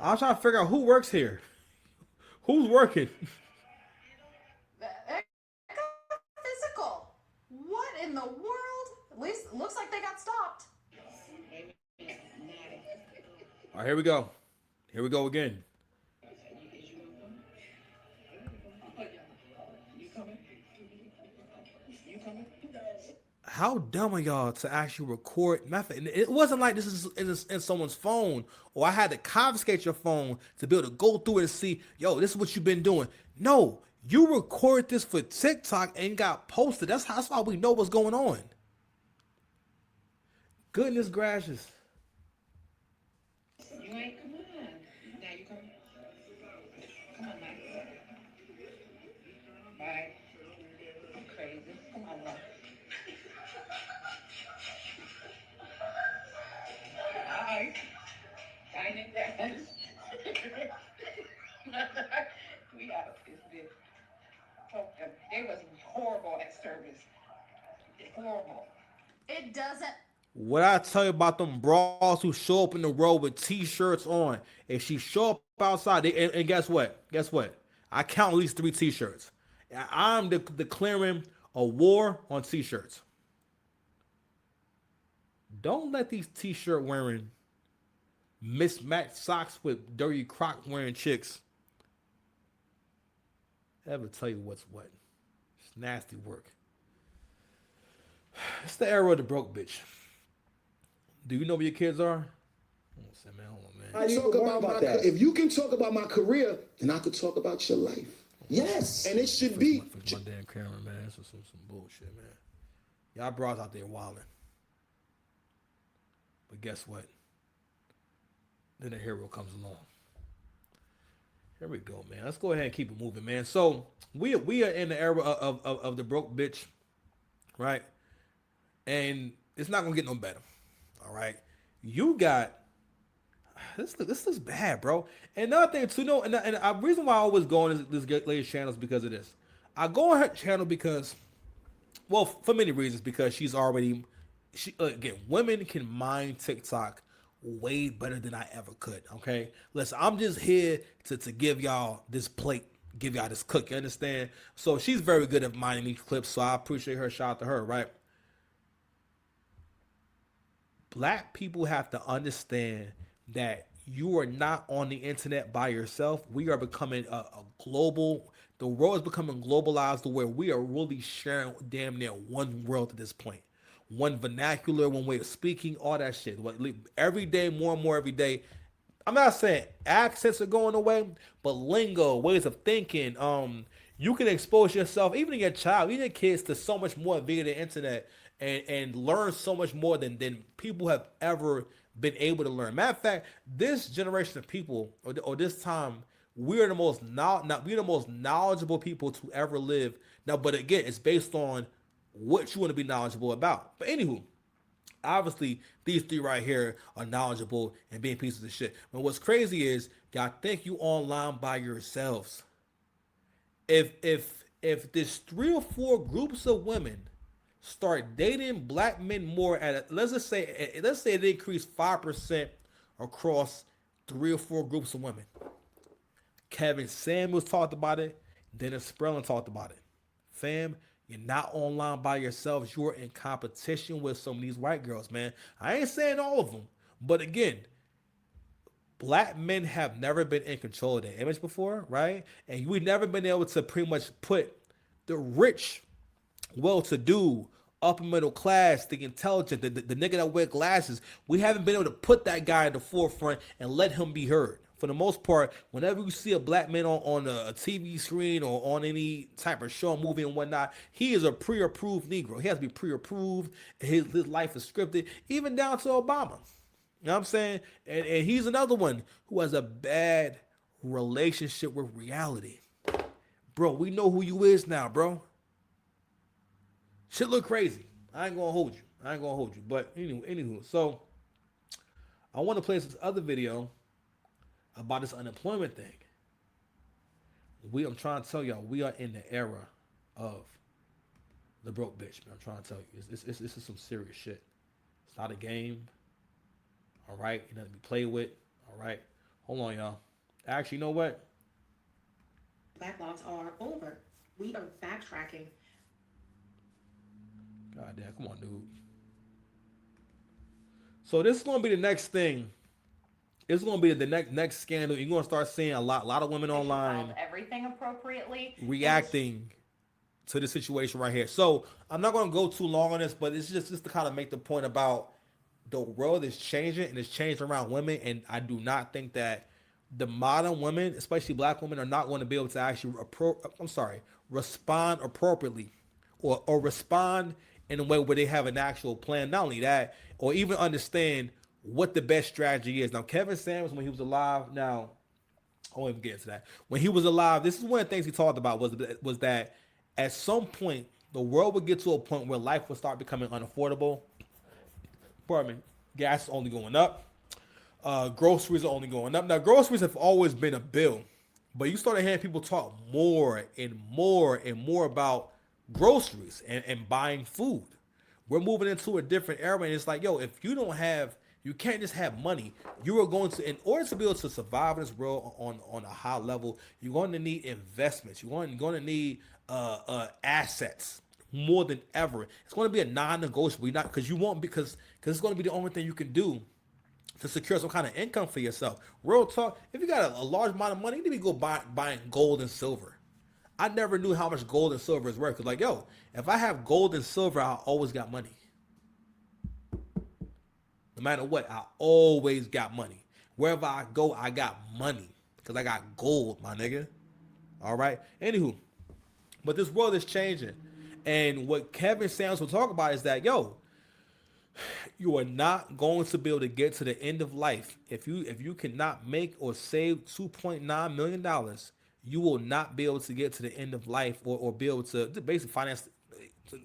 I'm trying to figure out who works here. Who's working? Physical. What in the world? At least it looks like they got stopped. All right, here we go. Here we go again. How dumb are y'all to actually record? It wasn't like this is in someone's phone, or I had to confiscate your phone to be able to go through it and see, yo, this is what you've been doing. No, you record this for TikTok and got posted. That's how we know what's going on. Goodness gracious. You ain't, come on. Now you come. Come on, now. Bye. I'm crazy. Come on, now. Bye. Dine and dash. We out this bitch. They was horrible at service. Horrible. It doesn't. What I tell you about them bras who show up in the road with t-shirts on? If she show up outside, and guess what? Guess what? I count at least 3 t-shirts. I'm declaring a war on t-shirts. Don't let these t-shirt wearing, mismatched socks with dirty croc wearing chicks ever tell you what's what. It's nasty work. It's the era of the broke bitch. Do you know where your kids are? If you can talk about my career, then I could talk about your life. Yes, and it should be. My damn camera, man. This is some bullshit, man. Y'all bras out there wilding. But guess what? Then a hero comes along. Here we go, man. Let's go ahead and keep it moving, man. So we are in the era of the broke bitch, right? And it's not gonna get no better. All right, you got this is bad, bro. And another thing too, and the reason why I always go on this lady's channel is because of this. I go on her channel because, well, for many reasons, because again, women can mine TikTok way better than I ever could. Okay, listen, I'm just here to give y'all this plate, give y'all this cook. You understand? So she's very good at mining these clips. So I appreciate her. Shout out to her, right? Black people have to understand that you are not on the internet by yourself. We are becoming a global, the world is becoming globalized to where we are really sharing damn near one world at this point. One vernacular, one way of speaking, all that shit. Every day, more and more every day. I'm not saying accents are going away, but lingo, ways of thinking, you can expose yourself, even your child, even your kids, to so much more via the internet. And learn so much more than people have ever been able to learn. Matter of fact, this generation of people, or this time, we're the most knowledgeable people to ever live. Now, but again, it's based on what you want to be knowledgeable about. But anywho, obviously, these 3 right here are knowledgeable and being pieces of shit. But what's crazy is y'all think you online by yourselves. If there's 3 or 4 groups of women start dating black men more let's say it increased 5% across 3 or 4 groups of women. Kevin Samuels talked about it. Dennis Sperling talked about it. Fam, you're not online by yourselves. You're in competition with some of these white girls, man. I ain't saying all of them, but again, black men have never been in control of their image before, right? And we've never been able to pretty much put the rich, well-to-do, upper middle class, the intelligent, the nigga that wear glasses. We haven't been able to put that guy in the forefront and let him be heard. For the most part, whenever you see a black man on a TV screen or on any type of show, movie and whatnot, he is a pre-approved Negro. He has to be pre-approved. His life is scripted, even down to Obama. You know what I'm saying? And he's another one who has a bad relationship with reality. Bro, we know who you is now, bro. Shit look crazy. I ain't gonna hold you. But anywho, so I want to play this other video about this unemployment thing. I'm trying to tell y'all, we are in the era of the broke bitch, man. I'm trying to tell you. This is some serious shit. It's not a game. All right? It doesn't be played with. All right? Hold on, y'all. Actually, you know what? Backlogs are over. We are backtracking. God damn, come on, dude. So this is going to be the next thing. It's going to be the next scandal. You're going to start seeing a lot of women online everything appropriately reacting to the situation right here. So I'm not going to go too long on this, but it's just to kind of make the point about the world is changing and it's changing around women. And I do not think that the modern women, especially black women, are not going to be able to actually respond appropriately or respond in a way where they have an actual plan. Not only that, or even understand what the best strategy is. Now, Kevin Samuels, when he was alive, now I won't even get into that. When he was alive, this is one of the things he talked about was that at some point the world would get to a point where life would start becoming unaffordable. Pardon me. Gas is only going up. Groceries are only going up. Now, groceries have always been a bill, but you started hearing people talk more and more and more about groceries and buying food. We're moving into a different era, and it's like, yo, if you don't have, you can't just have money. You are going to, in order to be able to survive in this world on a high level, you're going to need investments. You're going to need assets more than ever. It's going to be a non-negotiable. Not because you won't because it's going to be the only thing you can do to secure some kind of income for yourself. Real talk, if you got a large amount of money, you need to go buying gold and silver. I never knew how much gold and silver is worth. Cause like, yo, if I have gold and silver, I always got money. No matter what, I always got money. Wherever I go, I got money. Cause I got gold, my nigga. All right. Anywho, but this world is changing. And what Kevin Samuels will talk about is that, yo, you are not going to be able to get to the end of life if you cannot make or save $2.9 million. You will not be able to get to the end of life or be able to basically finance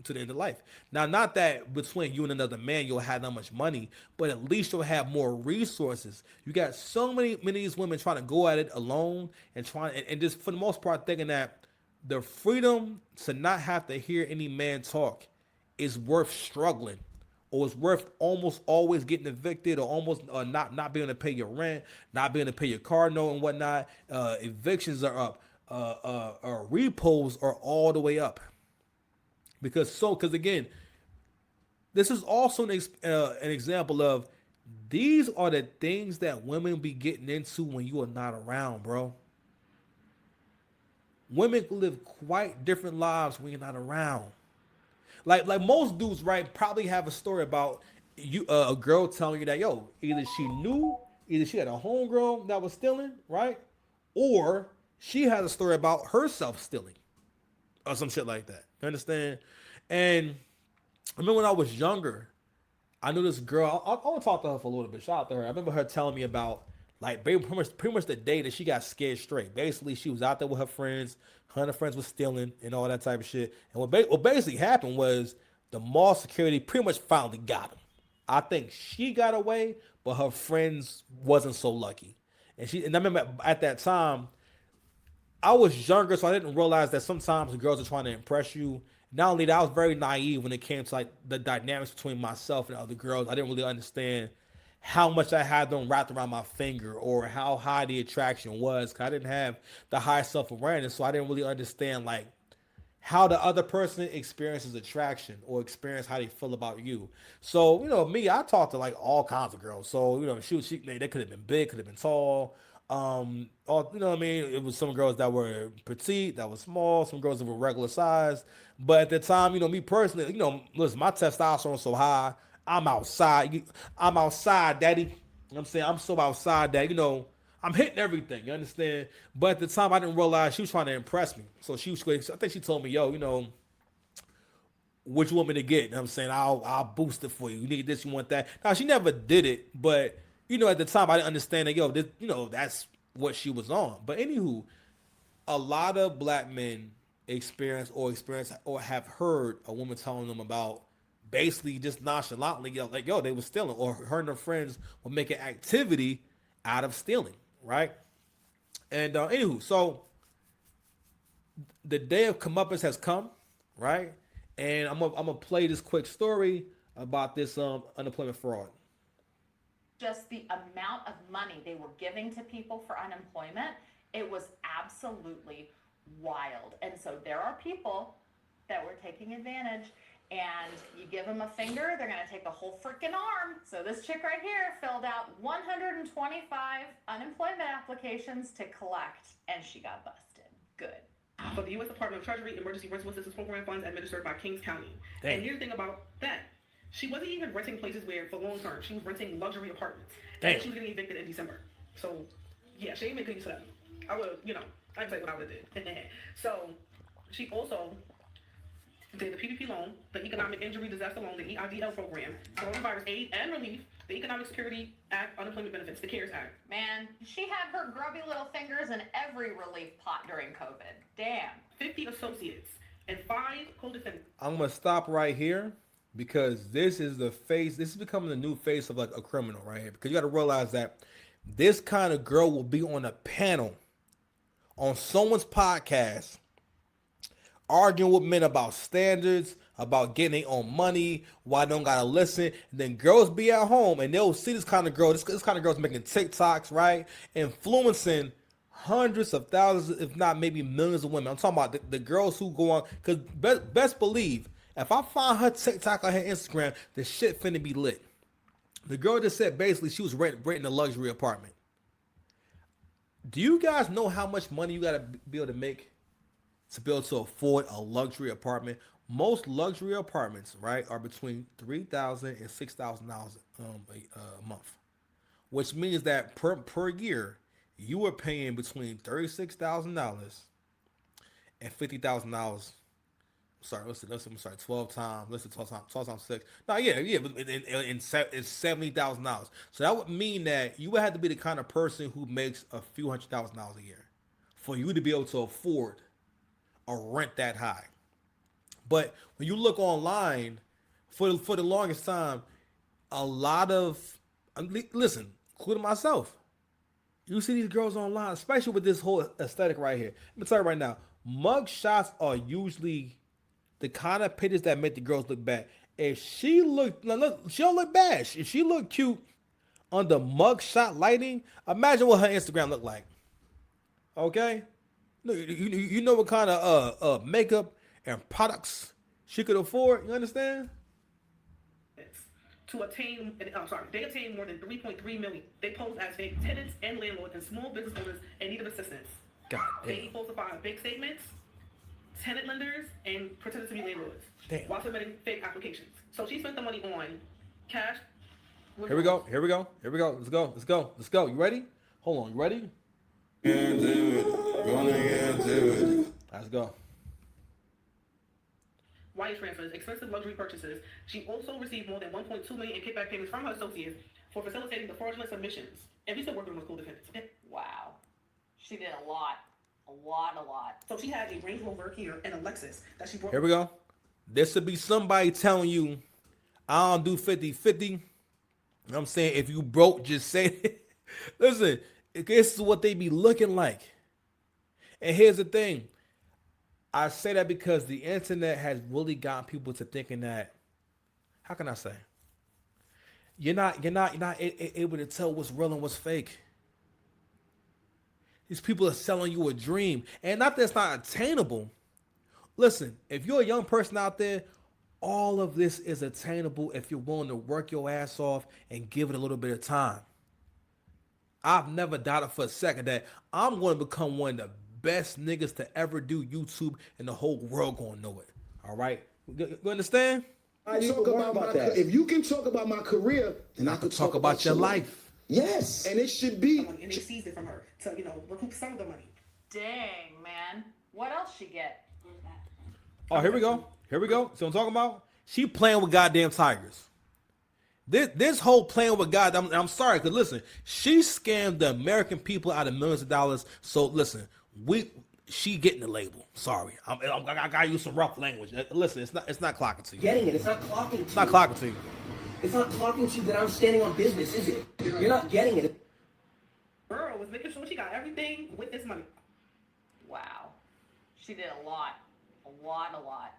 to the end of life. Now, not that between you and another man you'll have that much money, but at least you'll have more resources. You got so many of these women trying to go at it alone and just for the most part thinking that the freedom to not have to hear any man talk is worth struggling, or it's worth almost always getting evicted, or almost not being able to pay your rent, not being able to pay your car note and whatnot. Evictions are up. Repos are all the way up. Because again, this is also an example of these are the things that women be getting into when you are not around, bro. Women live quite different lives when you're not around. Like most dudes, right, probably have a story about you, a girl telling you that, yo, either she had a homegirl that was stealing, right, or she had a story about herself stealing, or some shit like that. You understand? And I remember when I was younger, I knew this girl. I want to talk to her for a little bit. Shout out to her. I remember her telling me about like pretty much the day that she got scared straight. Basically, she was out there with her friends. Her friends was stealing and all that type of shit. And what basically happened was the mall security pretty much finally got him. I think she got away, but her friends wasn't so lucky. And I remember at that time, I was younger, so I didn't realize that sometimes the girls are trying to impress you. Not only that, I was very naive when it came to like the dynamics between myself and other girls. I didn't really understand how much I had them wrapped around my finger or how high the attraction was. 'Cause I didn't have the high self-awareness, so I didn't really understand like how the other person experiences attraction or experience how they feel about you. So, me, I talked to like all kinds of girls. So, they could have been big, could have been tall. All, what I mean? It was some girls that were petite, that were small, some girls that were regular size. But at the time, me personally, listen, my testosterone so high, I'm outside. I'm outside, daddy. You know what I'm saying? I'm so outside that, I'm hitting everything. You understand? But at the time, I didn't realize she was trying to impress me. So I think she told me, yo, what you want me to get? You know what I'm saying? I'll boost it for you. You need this, you want that. Now, she never did it, but, at the time, I didn't understand that, yo, this, that's what she was on. But anywho, a lot of black men experience or have heard a woman telling them about basically just nonchalantly, like, yo, they were stealing, or her and her friends were making activity out of stealing, right? And anywho, so the day of comeuppance has come, right? And I'm gonna play this quick story about this unemployment fraud. Just the amount of money they were giving to people for unemployment, it was absolutely wild. And so there are people that were taking advantage, and you give them a finger, they're going to take a whole freaking arm. So this chick right here filled out 125 unemployment applications to collect, and she got busted. Good. for the U.S. Department of Treasury Emergency Rental Assistance Program funds administered by Kings County. Damn. And here's the thing about that. She wasn't even renting places where for long term. She was renting luxury apartments. Damn. And she was getting evicted in December. So, yeah, she ain't making use of that. I would, I'd say what I would have did in the head. So, she also did the PPP loan, the Economic Injury Disaster Loan, the EIDL program, Coronavirus Aid and Relief, the Economic Security Act, Unemployment Benefits, the CARES Act. Man, she had her grubby little fingers in every relief pot during COVID. Damn. 50 associates and 5 co-defendants. I'm gonna stop right here because this is the face. This is becoming the new face of like a criminal right here. Because you got to realize that this kind of girl will be on a panel on someone's podcast arguing with men about standards, about getting their own money, why they don't gotta listen. And then girls be at home and they'll see this kind of girl. This kind of girl's making TikToks, right? Influencing hundreds of thousands, if not maybe millions of women. I'm talking about the girls who go on, because best believe, if I find her TikTok on her Instagram, the shit finna be lit. The girl just said basically she was renting a luxury apartment. Do you guys know how much money you gotta be able to make to be able to afford a luxury apartment? Most luxury apartments, right, are between $3,000 and $6,000 a month, which means that per year you are paying between $36,000 and $50,000. Sorry, listen, I'm sorry, 12 times. Listen, 12 times 6. No, yeah, it's $70,000. So that would mean that you would have to be the kind of person who makes a few $100,000 a year for you to be able to afford a rent that high. But when you look online, for the longest time, a lot of, listen, including myself, you see these girls online, especially with this whole aesthetic right here. Let me tell you right now, mug shots are usually the kind of pictures that make the girls look bad. If she she don't look bad. If she look cute under mug shot lighting, imagine what her Instagram look like. Okay? You know what kind of makeup and products she could afford. You understand? To attain, they obtained more than 3.3 million. They posed as fake tenants and landlords and small business owners in need of assistance. God damn. They falsified big statements, tenant lenders, and pretended to be landlords while submitting fake applications. So she spent the money on cash. Here we go. Let's go. You ready? Hold on. You ready? Let's go. Wire transfers, expensive luxury purchases. She also received more than 1.2 million in kickback payments from her associates for facilitating the fraudulent submissions. And we still working with co-defendants. Okay? Wow. She did a lot. So she had a Range Rover here and a Lexus that she brought. Here we go. This would be somebody telling you, I don't do 50-50. You know what I'm saying? If you broke, just say it. Listen, this is what they be looking like. And here's the thing. I say that because the internet has really gotten people to thinking that, how can I say? You're not able to tell what's real and what's fake. These people are selling you a dream. And not that it's not attainable. Listen, if you're a young person out there, all of this is attainable if you're willing to work your ass off and give it a little bit of time. I've never doubted for a second that I'm going to become one of the best niggas to ever do YouTube, and the whole world gonna know it. All right, you understand? If you can talk about my career, then I can talk about your life. Yes, and it should be. And they seized it from her to, recoup some of the money. Dang, man. What else she get? Oh, here we go. See what I'm talking about? She playing with goddamn tigers. This whole playing with God, I'm sorry, because listen, she scammed the American people out of millions of dollars. So listen, she getting the label. Sorry, I gotta use some rough language. Listen, it's not clocking to you. Getting it? It's not clocking to you. It's not clocking to you. It's not clocking to you that I'm standing on business, is it? You're not getting it. Girl was making sure she got everything with this money. Wow, she did a lot.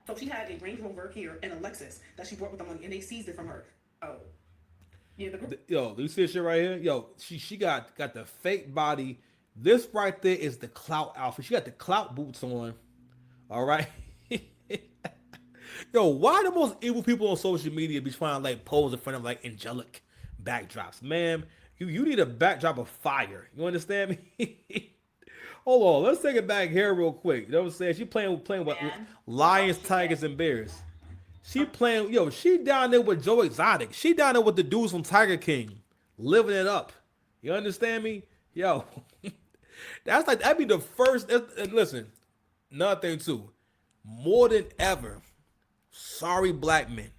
So she had a Range Rover here and a Lexus that she brought with the money, and they seized it from her. Oh, yeah. Yo, do you see this shit right here? Yo, she got the fake body. This right there is the clout outfit. She got the clout boots on. All right. Yo, why the most evil people on social media be trying to like pose in front of like angelic backdrops? Man, you need a backdrop of fire. You understand me? Hold on, let's take it back here real quick. You know what I'm saying? She playing with lions, tigers, and bears. She playing, yo, she down there with Joe Exotic. She down there with the dudes from Tiger King, living it up. You understand me? Yo, that'd be the first. And listen, another thing too, more than ever, sorry black men,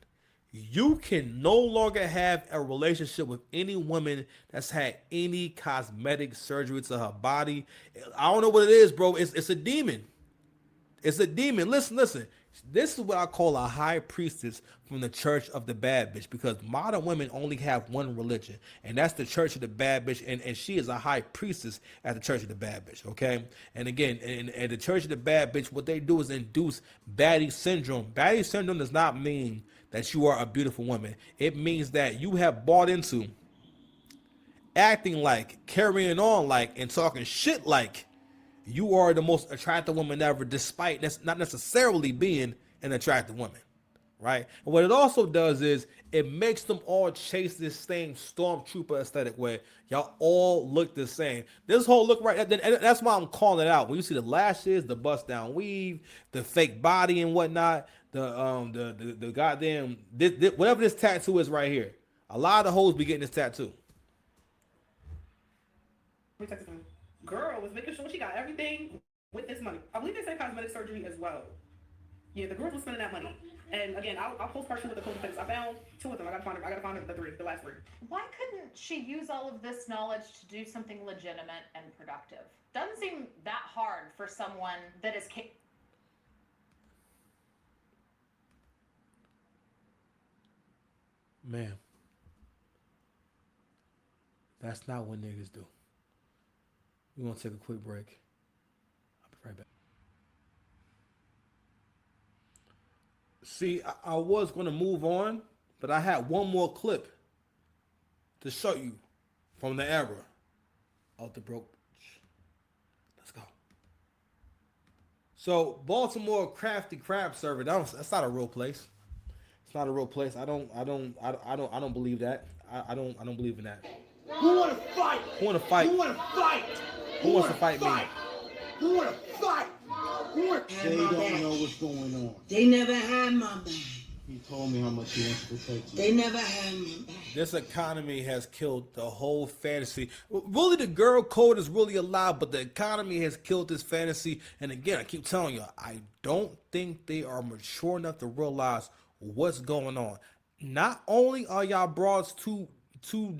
you can no longer have a relationship with any woman that's had any cosmetic surgery to her body. I don't know what it is, bro. It's a demon. It's a demon. Listen. This is what I call a high priestess from the church of the bad bitch, because modern women only have one religion, and that's the church of the bad bitch, and she is a high priestess at the church of the bad bitch, okay? And again, in the church of the bad bitch, what they do is induce baddie syndrome. Baddie syndrome does not mean that you are a beautiful woman. It means that you have bought into acting like, carrying on like, and talking shit like you are the most attractive woman ever, despite not necessarily being an attractive woman, right? And what it also does is it makes them all chase this same stormtrooper aesthetic where y'all all look the same. This whole look right, and that's why I'm calling it out. When you see the lashes, the bust down weave, the fake body and whatnot, the goddamn whatever this tattoo is right here. A lot of the hoes be getting this tattoo. Girl was making sure she got everything with this money. I believe they said cosmetic surgery as well. Yeah, the girls were spending that money. And again, I'll post partially with the code things. I found 2 of them. I gotta find the last 3. Why couldn't she use all of this knowledge to do something legitimate and productive? Doesn't seem that hard for someone that is Man, that's not what niggas do. We're going to take a quick break. I'll be right back. See, I was going to move on, but I had one more clip to show you from the era of the broke. Let's go. So, Baltimore Crafty Crab Server, that's not a real place. It's not a real place. I don't believe that. I don't believe in that. Who want to fight? Who want to fight? Who want to fight? Who wants to fight me? Who want to fight? They don't know what's going on. They never had my back. He told me how much he wants to protect you. They never had my back. This economy has killed the whole fantasy. Really, the girl code is really alive, but the economy has killed this fantasy. And again, I keep telling you, I don't think they are mature enough to realize what's going on. Not only are y'all broads too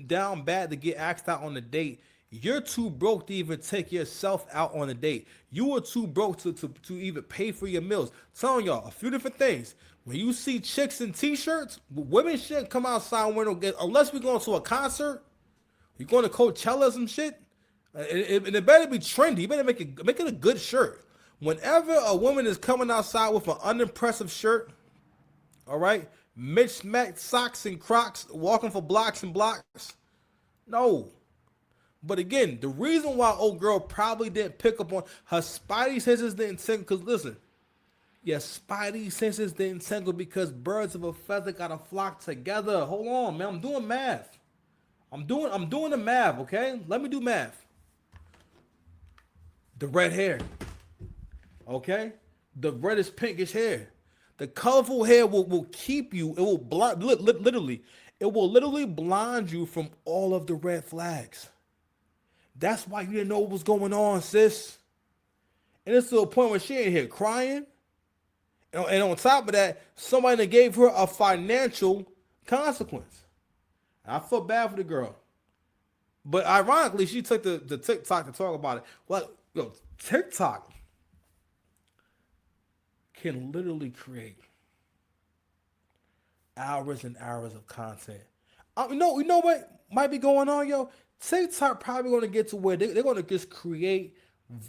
down bad to get asked out on a date, you're too broke to even take yourself out on a date. You are too broke to even pay for your meals. I'm telling y'all a few different things. When you see chicks in t-shirts, women shouldn't come outside unless we're going to a concert. You're going to Coachella or some shit. It better be trendy. You better make it a good shirt. Whenever a woman is coming outside with an unimpressive shirt, all right, mismatched socks and Crocs, walking for blocks and blocks, no. But again, the reason why old girl probably didn't pick up on her spidey senses didn't tingle, because listen, your spidey senses didn't tingle because birds of a feather gotta flock together. Hold on, man, I'm doing math. I'm doing the math, okay? Let me do math. The red hair, okay? The reddish pinkish hair. The colorful hair will keep you, it will blind, literally, it will literally blind you from all of the red flags. That's why you didn't know what was going on, sis. And it's to a point where she ain't here crying. And on top of that, somebody that gave her a financial consequence. And I feel bad for the girl. But ironically, she took the TikTok to talk about it. Well, TikTok can literally create hours and hours of content. You know what might be going on, yo? TikTok probably going to get to where they're going to just create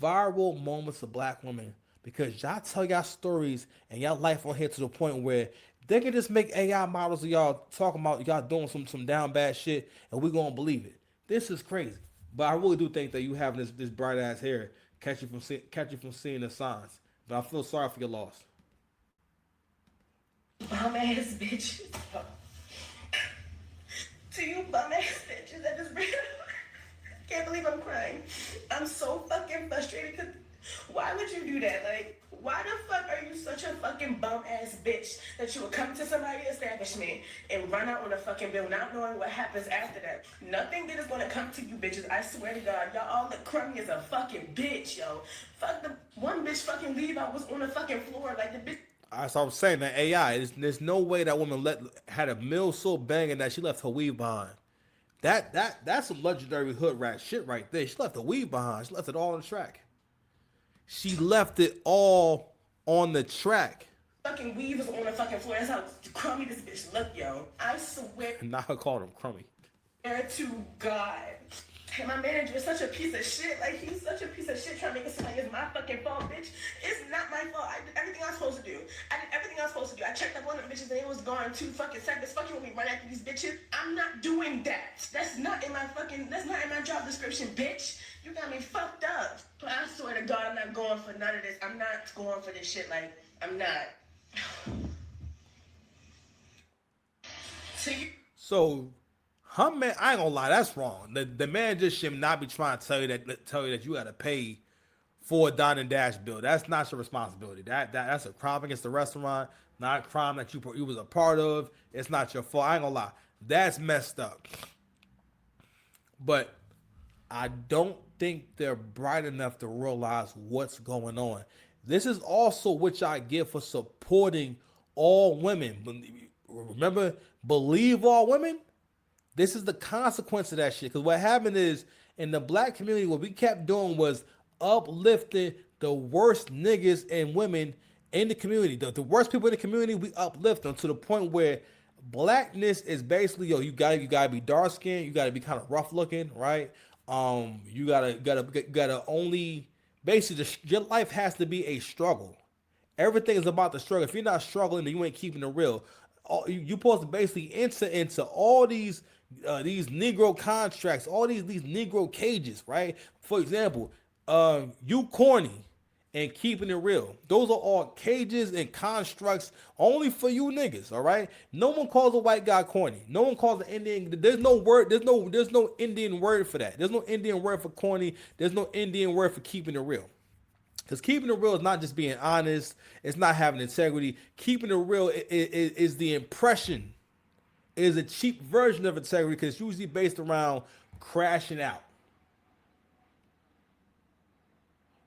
viral moments of black women, because y'all tell y'all stories and y'all life on here to the point where they can just make AI models of y'all talking about y'all doing some down bad shit, and we're going to believe it. This is crazy. But I really do think that you having this bright ass hair catch you from seeing the signs. But I feel sorry for your loss. Bum ass bitches. To you bum ass bitches that just bring Can't believe I'm crying. I'm so fucking frustrated because why would you do that? Like, why the fuck are you such a fucking bum ass bitch that you would come to somebody's establishment and run out on a fucking bill not knowing what happens after that? Nothing good is gonna come to you bitches. I swear to God, y'all all look crummy as a fucking bitch, yo. Fuck the one bitch fucking leave. I was on the fucking floor like the bitch. That's what I'm saying. That AI, there's no way that woman had a mill so banging that she left her weave behind. That's some legendary hood rat shit right there. She left the weave behind. She left it all on the track. She left it all on the track. Fucking weave was on the fucking floor. That's how crummy this bitch look, yo. I swear. Not her calling him crummy. To God. And my manager is such a piece of shit. Like, he's such a piece of shit trying to make it seem like it's my fucking fault, bitch. It's not my fault. I did everything I was supposed to do. I checked up on the bitches and it was gone 2 fucking seconds. Fuck you when we run after these bitches. I'm not doing that. That's not in my job description, bitch. You got me fucked up. But I swear to God, I'm not going for none of this. I'm not going for this shit. Like, I'm not. So, her man, I ain't gonna lie, that's wrong. The man just should not be trying to tell you that you gotta pay for a Dine and Dash bill. That's not your responsibility. That's a crime against the restaurant, not a crime that you was a part of. It's not your fault. I ain't gonna lie, that's messed up. But I don't think they're bright enough to realize what's going on. This is also what y'all get for supporting all women. Remember, believe all women? This is the consequence of that shit. Because what happened is, in the black community, what we kept doing was uplifting the worst niggas and women in the community. The worst people in the community, we uplift them to the point where blackness is basically, yo, you gotta be dark skinned, you gotta be kind of rough looking, right? You gotta only basically your life has to be a struggle. Everything is about the struggle. If you're not struggling, then you ain't keeping it real. You're supposed to basically enter into all these Negro contracts, all these Negro cages, right? For example, you corny and keeping it real. Those are all cages and constructs only for you niggas, all right? No one calls a white guy corny. No one calls an Indian. There's no word. There's no Indian word for that. There's no Indian word for corny. There's no Indian word for keeping it real. Because keeping it real is not just being honest. It's not having integrity. Keeping it real is the impression. It is a cheap version of integrity because it's usually based around crashing out,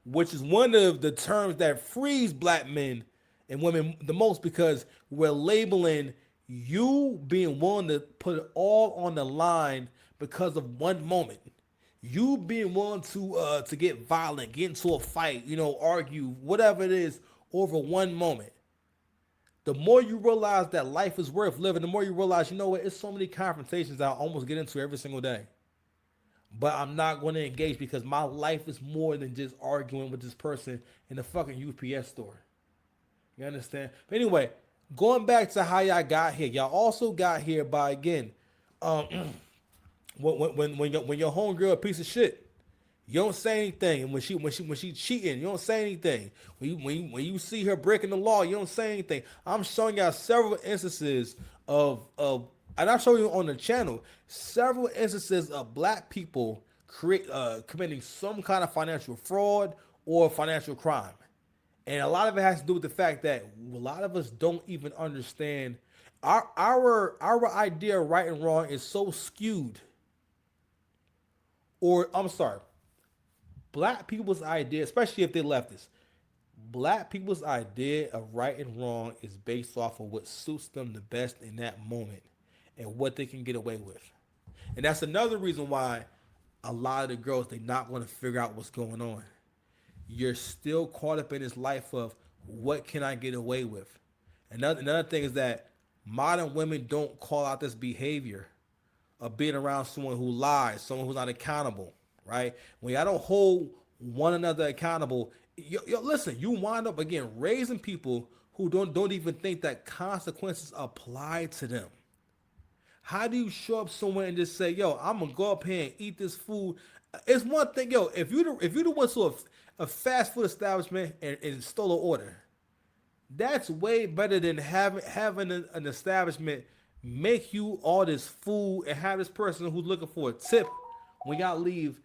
which is one of the terms that frees black men and women the most, because we're labeling you being willing to put it all on the line because of one moment. You being willing to get violent, get into a fight, argue, whatever it is, over one moment. The more you realize that life is worth living, the more you realize, you know what, it's so many confrontations I almost get into every single day. But I'm not going to engage because my life is more than just arguing with this person in the fucking UPS store. You understand? But anyway, going back to how y'all got here, y'all also got here by, again, when your homegirl a piece of shit, you don't say anything. And when she cheating, you don't say anything. When you see her breaking the law, you don't say anything. I'm showing y'all several instances of and I show you on the channel several instances of black people committing some kind of financial fraud or financial crime. And a lot of it has to do with the fact that a lot of us don't even understand our idea of right and wrong is so skewed. Or I'm sorry, black people's idea, especially if they're leftists, black people's idea of right and wrong is based off of what suits them the best in that moment and what they can get away with. And that's another reason why a lot of the girls, they're not going to figure out what's going on. You're still caught up in this life of what can I get away with? Another thing is that modern women don't call out this behavior of being around someone who lies, someone who's not accountable, right? When y'all don't hold one another accountable, listen, you wind up, again, raising people who don't even think that consequences apply to them. How do you show up somewhere and just say, yo, I'm going to go up here and eat this food? It's one thing, yo, if you went to a fast food establishment and stole an order, that's way better than having an establishment make you all this food and have this person who's looking for a tip when y'all leave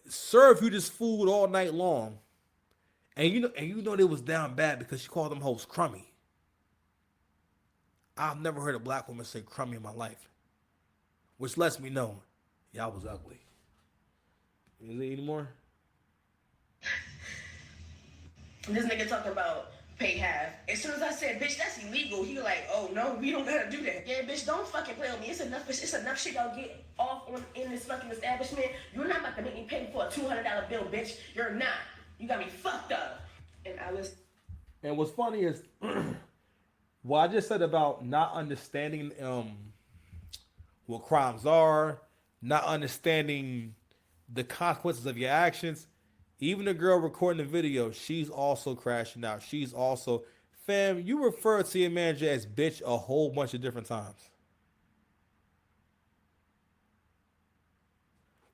serve you this food all night long, and you know they was down bad because she called them hoes crummy. I've never heard a black woman say crummy in my life, which lets me know y'all was ugly. Is there any more? This nigga talking about pay half. As soon as I said, bitch, that's illegal, he like, oh no, we don't gotta do that. Yeah, bitch, don't fucking play with me. It's enough shit y'all get off on in this fucking establishment. You're not about to make me pay for a $200 bill, bitch. You're not. You got me fucked up. And I was. And what's funny is, what I just said about not understanding what crimes are, not understanding the consequences of your actions. Even the girl recording the video, she's also crashing out. She's also, fam, you refer to your manager as bitch a whole bunch of different times.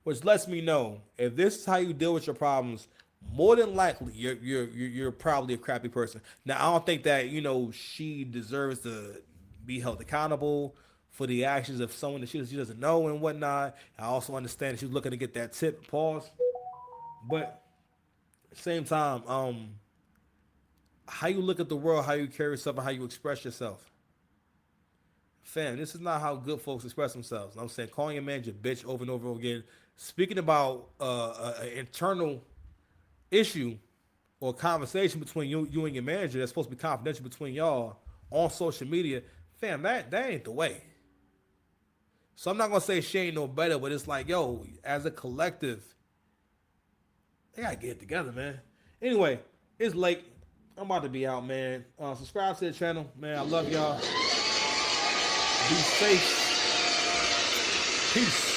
Which lets me know, if this is how you deal with your problems, more than likely you're probably a crappy person. Now, I don't think that, she deserves to be held accountable for the actions of someone that she doesn't know and whatnot. I also understand that she's looking to get that tip. Pause. But at the same time, how you look at the world, how you carry yourself, and how you express yourself. Fam, this is not how good folks express themselves. I'm saying calling your manager bitch over and over again, speaking about an internal issue or conversation between you and your manager that's supposed to be confidential between y'all on social media, fam, that ain't the way. So I'm not gonna say she ain't no better, but it's like, yo, as a collective, they gotta get it together, man. Anyway, it's late. I'm about to be out, man. Subscribe to the channel, man. I love y'all. Be safe. Peace.